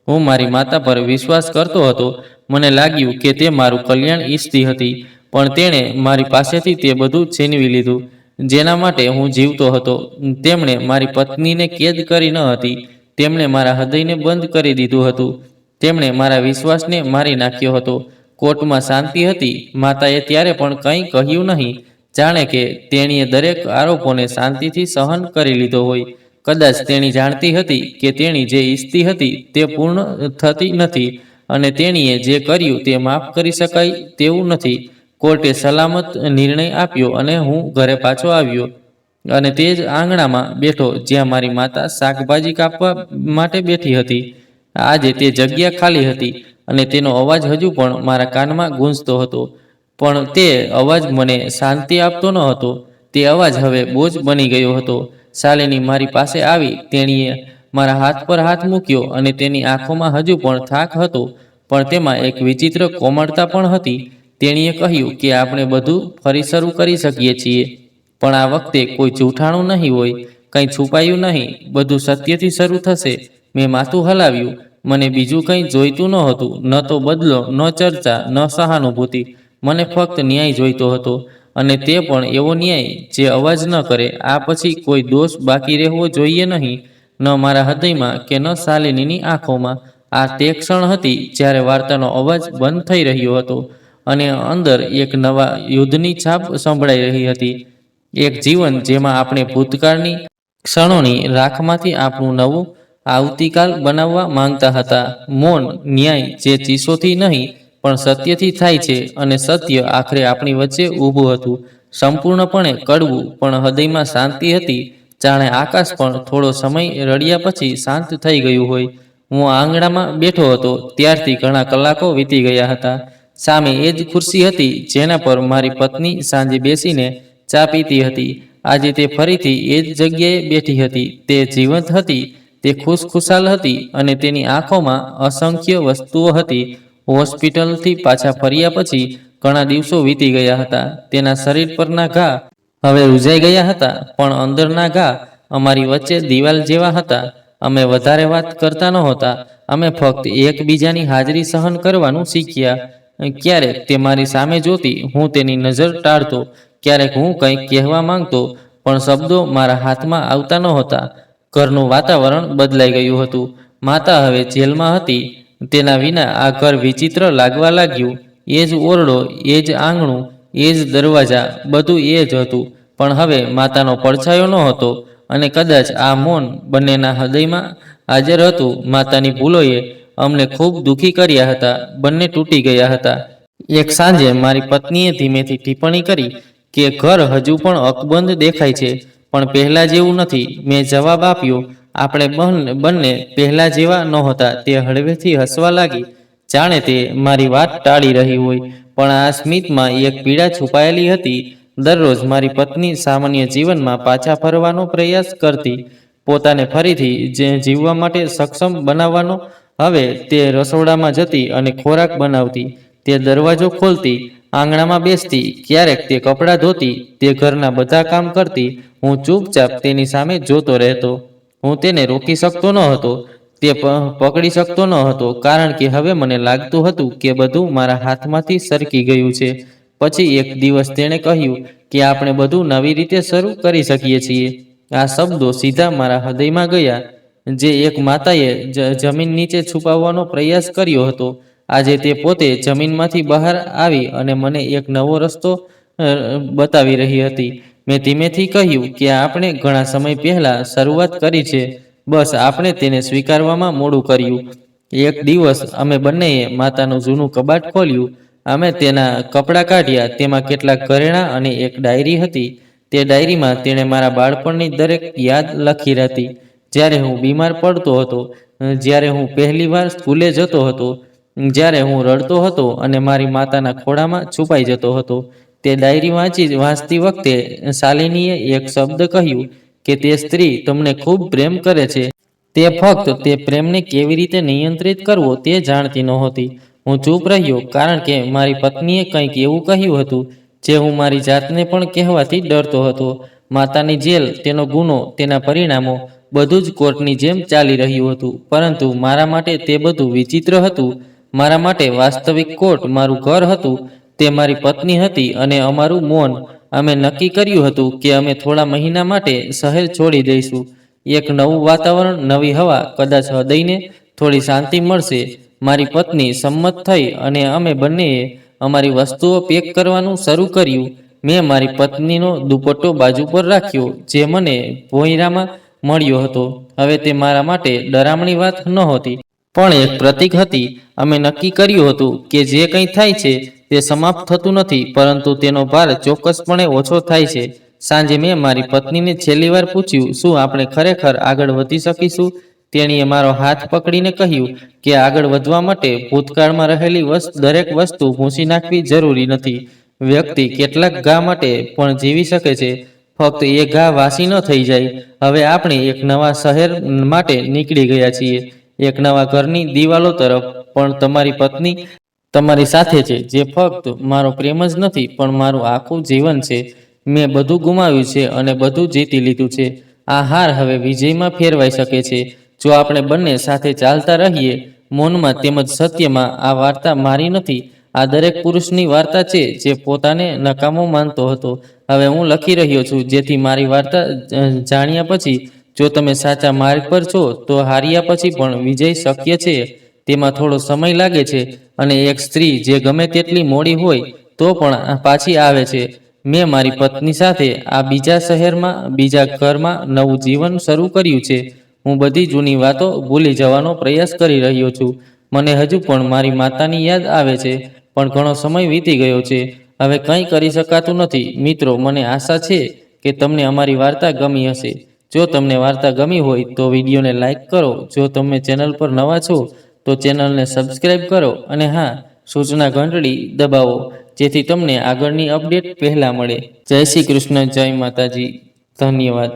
હું મારી માતા પર વિશ્વાસ કરતો હતો. મને લાગ્યું કે તે મારું કલ્યાણ ઈચ્છતી હતી, પણ તેણે મારી પાસેથી તે બધું છીનવી લીધું જેના માટે હું જીવતો હતો. તેમણે મારી પત્નીને કેદ કરી ન હતી, તેમણે મારા હૃદયને બંધ કરી દીધું હતું. તેમણે મારા વિશ્વાસને મારી નાખ્યો હતો. કોર્ટમાં શાંતિ હતી. માતાએ ત્યારે પણ કંઈ કહ્યું નહીં, જાણે કે તેણીએ દરેક આરોપોને શાંતિથી સહન કરી લીધો હોય. કદાચ તેણી જાણતી હતી કે તેણી જે ઈચ્છતી હતી તે પૂર્ણ થતી નથી અને તેણીએ જે કર્યું તે માફ કરી શકાય તેવું નથી. કોર્ટે સલામત નિર્ણય આપ્યો અને હું ઘરે પાછો આવ્યો અને તે જ આંગણામાં બેઠો જ્યાં મારી માતા શાકભાજી કાપવા માટે બેઠી હતી. આજે તે જગ્યા ખાલી હતી અને તેનો અવાજ હજુ પણ મારા કાનમાં ગૂંજતો હતો, પણ તે અવાજ મને શાંતિ આપતો ન હતો. તે અવાજ હવે બોજ બની ગયો હતો. શાલિની મારી પાસે આવી. તેણીએ મારા હાથ પર હાથ મૂક્યો અને તેની આંખોમાં હજુ પણ થાક હતો, પણ તેમાં એક વિચિત્ર કોમળતા પણ હતી. તેણીએ કહ્યું કે આપણે બધું ફરી શરૂ કરી શકીએ છીએ, પણ આ વખતે કોઈ જૂઠાણું નહીં હોય. કંઈ છુપાયું નહીં, બધું સત્યથી શરૂ થશે. મેં માથું હલાવ્યું. મને બીજું કંઈ જોઈતું નહોતું, ન તો બદલો, ન ચર્ચા, ન સહાનુભૂતિ. મને ફક્ત ન્યાય જોઈતો હતો, અને તે પણ એવો ન્યાય જે અવાજ ન કરે. આ પછી કોઈ દોષ બાકી રહેવો જોઈએ નહીં, ન મારા હૃદયમાં કે ન શાલિનીની આંખોમાં. આ તે ક્ષણ હતી જ્યારે વાર્તાનો અવાજ બંધ થઈ રહ્યો હતો, અને અંદર એક નવા યુદ્ધની છાપ સંભળાઈ રહી હતી. એક જીવન જેમાં આપણે ભૂતકાળની ક્ષણોની રાખમાંથી આપણું નવું આવતીકાલ બનાવવા માંગતા હતા. મૌન ન્યાય જે ચીસોથી નહીં પણ સત્યથી થાય છે, અને સત્ય આખરે આપણી વચ્ચે ઊભું હતું. સંપૂર્ણપણે કડવું, પણ હૃદયમાં શાંતિ હતી. જાણે આકાશ પણ થોડો સમય રડ્યા પછી શાંત થઈ ગયું હોય. હું આંગણામાં બેઠો હતો ત્યારથી ઘણા કલાકો વીતી ગયા હતા. સામે એ જ ખુરશી હતી જેના પર મારી પત્ની સાંજે બેસીને ચા પીતી હતી. આજે તે ફરીથી એ જ જગ્યાએ બેઠી હતી. તે જીવંત હતી, તે ખુશખુશાલ હતી, અને તેની આંખોમાં અસંખ્ય વસ્તુઓ હતી. હોસ્પિટલથી પાછા ફર્યા પછી ઘણા દિવસો વીતી ગયા હતા. તેના શરીર પરના ઘા હવે રૂઝાઈ ગયા હતા, પણ અંદરના ઘા અમારી વચ્ચે દિવાલ જેવા હતા. અમે વધારે વાત કરતા નહોતા. અમે ફક્ત એકબીજાની હાજરી સહન કરવાનું શીખ્યા. ક્યારેક તે મારી સામે જોતી, હું તેની નજર ટાળતો. ક્યારેક હું કંઈક કહેવા માંગતો, પણ શબ્દો મારા હાથમાં આવતા નહોતા. ઘરનું વાતાવરણ બદલાઈ ગયું હતું. માતા હવે જેલમાં હતી. તેના વિના આ ઘર વિચિત્ર લાગવા લાગ્યું. એ જ ઓરડો, એ જ આંગણું, એ જ દરવાજા, બધું એ જ હતું. પણ હવે માતાનો પડછાયો નહોતો, અને કદાચ આ મૌન બંનેના હૃદયમાં હાજર હતું. માતાની ભૂલોએ અમને ખૂબ દુઃખી કર્યા હતા. બંને તૂટી ગયા હતા. એક સાંજે મારી પત્નીએ ધીમેથી ટિપ્પણી કરી કે ઘર હજુ પણ અકબંધ દેખાય છે, પણ પહેલા જેવું નથી. મેં જવાબ આપ્યો, આપણે બંને પહેલા જેવા નહોતા. તે હળવેથી હસવા લાગી, જાણે તે મારી વાત ટાળી રહી હોય, પણ આ સ્મિતમાં એક પીડા છુપાયેલી હતી. દરરોજ મારી પત્ની સામાન્ય જીવનમાં પાછા ફરવાનો પ્રયાસ કરતી, પોતાને ફરીથી જીવવા માટે સક્ષમ બનાવવાનો. હવે તે રસોડામાં જતી અને ખોરાક બનાવતી. તે દરવાજો ખોલતી, આંગણામાં બેસતી, ક્યારેક તે કપડાં ધોતી, તે ઘરના બધા કામ કરતી. હું ચૂપચાપ તેની સામે જોતો રહેતો. હું તેને રોકી શકતો ન હતો, તે પકડી શકતો ન હતો, કારણ કે હવે મને લાગતું હતું કે બધું મારા હાથમાંથી સરકી ગયું છે. પછી એક દિવસ તેણે કહ્યું કે આપણે બધું નવી રીતે શરૂ કરી શકીએ છીએ. આ શબ્દો સીધા મારા હૃદયમાં ગયા, જે એક માતાએ જમીન નીચે છુપાવવાનો પ્રયાસ કર્યો હતો. આજે તે પોતે જમીનમાંથી બહાર આવી અને મને એક નવો રસ્તો બતાવી રહી હતી. મેં ધીમેથી કહ્યું કે આપણે ઘણા સમય પહેલા શરૂઆત કરી છે, બસ આપણે તેને સ્વીકારવામાં મોડું કર્યું. એક દિવસ અમે બંનેએ માતાનું જૂનું કબાટ ખોલ્યું. અમે તેના કપડાં કાઢ્યા. તેમાં કેટલાક ઘરેણાં અને એક ડાયરી હતી. તે ડાયરીમાં તેણે મારા બાળપણની દરેક યાદ લખી હતી. જ્યારે હું બીમાર પડતો હતો, જ્યારે હું પહેલીવાર સ્કૂલે જતો હતો, જ્યારે હું રડતો હતો અને મારી માતાના ખોળામાં છુપાઈ જતો હતો. તે ડાયરી વાંચતી વખતે શાલિનીએ એક શબ્દ કહ્યું કે તે સ્ત્રી તમને ખૂબ પ્રેમ કરે છે. તે ફક્ત તે પ્રેમને કેવી રીતે નિયંત્રિત કરવો તે જાણતી નહોતી. હું ચૂપ રહ્યો, કારણ કે મારી પત્નીએ કંઈક એવું કહ્યું હતું જે હું મારી જાતને પણ કહેવાથી ડરતો હતો. માતાની જેલ, તેનો ગુનો, તેના પરિણામો, બધું જ કોર્ટની જેમ ચાલી રહ્યું હતું. પરંતુ મારા માટે તે બધું વિચિત્ર હતું. મારા માટે વાસ્તવિક કોર્ટ મારું ઘર હતું, તે મારી પત્ની હતી, અને અમારું મૌન. અમે નક્કી કર્યું હતું કે અમે થોડા મહિના માટે શહેર છોડી દઈશું. એક નવું વાતાવરણ, નવી હવા, કદાચ હૃદયને થોડી શાંતિ મળશે. મારી પત્ની સંમત થઈ, અને અમે બંનેએ અમારી વસ્તુઓ પેક કરવાનું શરૂ કર્યું. મેં મારી પત્નીનો દુપટ્ટો બાજુ પર રાખ્યો, જે મને ભોંયરામાં મળ્યો હતો. હવે તે મારા માટે ડરામણી વાત નહોતી, પણ એક પ્રતીક હતી. અમે નક્કી કર્યું હતું કે જે કંઈ થાય છે તે સમાપ્ત થતું નથી, પરંતુ તેનો ભાર ચોક્કસપણે ઓછો થાય છે. સાંજે મેં મારી પત્નીને છેલ્લી વાર પૂછ્યું, શું આપણે ખરેખર આગળ વધી શકીશું? તેણીએ મારો હાથ પકડીને કહ્યું કે આગળ વધવા માટે ભૂતકાળમાં રહેલી દરેક વસ્તુ ભૂંસી નાખવી જરૂરી નથી. વ્યક્તિ કેટલાક ઘા માટે પણ જીવી શકે છે, ફક્ત એ ઘા વાસી ન થઈ જાય. હવે આપણે એક નવા શહેર માટે નીકળી ગયા છીએ, એક નવા ઘરની દિવાલો તરફ. પણ તમારી પત્ની તમારી સાથે છે, જે ફક્ત મારો પ્રેમ જ નથી પણ મારું આખું જીવન છે. મેં બધું ગુમાવ્યું છે અને બધું જીતી લીધું છે. આ હાર હવે વિજયમાં ફેરવાઈ શકે છે જો આપણે બંને સાથે ચાલતા રહીએ, મૌનમાં તેમજ સત્યમાં. આ વાર્તા મારી નથી, આ દરેક પુરુષની વાર્તા છે જે પોતાને નકામો માનતો હતો. હવે હું લખી રહ્યો છું જેથી મારી વાર્તા જાણ્યા પછી જો તમે સાચા માર્ગ પર છો તો હાર્યા પછી પણ વિજય શક્ય છે. તેમાં થોડો સમય લાગે છે અને એક સ્ત્રી જે ગમે તેટલી મોડી હોય તો પણ પાછી આવે છે. મેં મારી પત્ની સાથે આ બીજા શહેરમાં, બીજા ઘરમાં નવું જીવન શરૂ કર્યું છે. હું બધી જૂની વાતો ભૂલી જવાનો પ્રયાસ કરી રહ્યો છું. મને હજુ પણ મારી માતાની યાદ આવે છે, પણ ઘણો સમય વીતી ગયો છે. હવે કંઈ કરી શકાતું નથી. મિત્રો, મને આશા છે કે તમને અમારી વાર્તા ગમી હશે. જો તમને વાર્તા ગમી હોય તો વિડીયોને લાઇક કરો. જો તમે ચેનલ પર નવા છો તો ચેનલને સબસ્ક્રાઈબ કરો અને હા, સૂચના ઘંટડી દબાવો જેથી તમને આગળની અપડેટ પહેલા મળે. જય શ્રી કૃષ્ણ, જય માતાજી, ધન્યવાદ.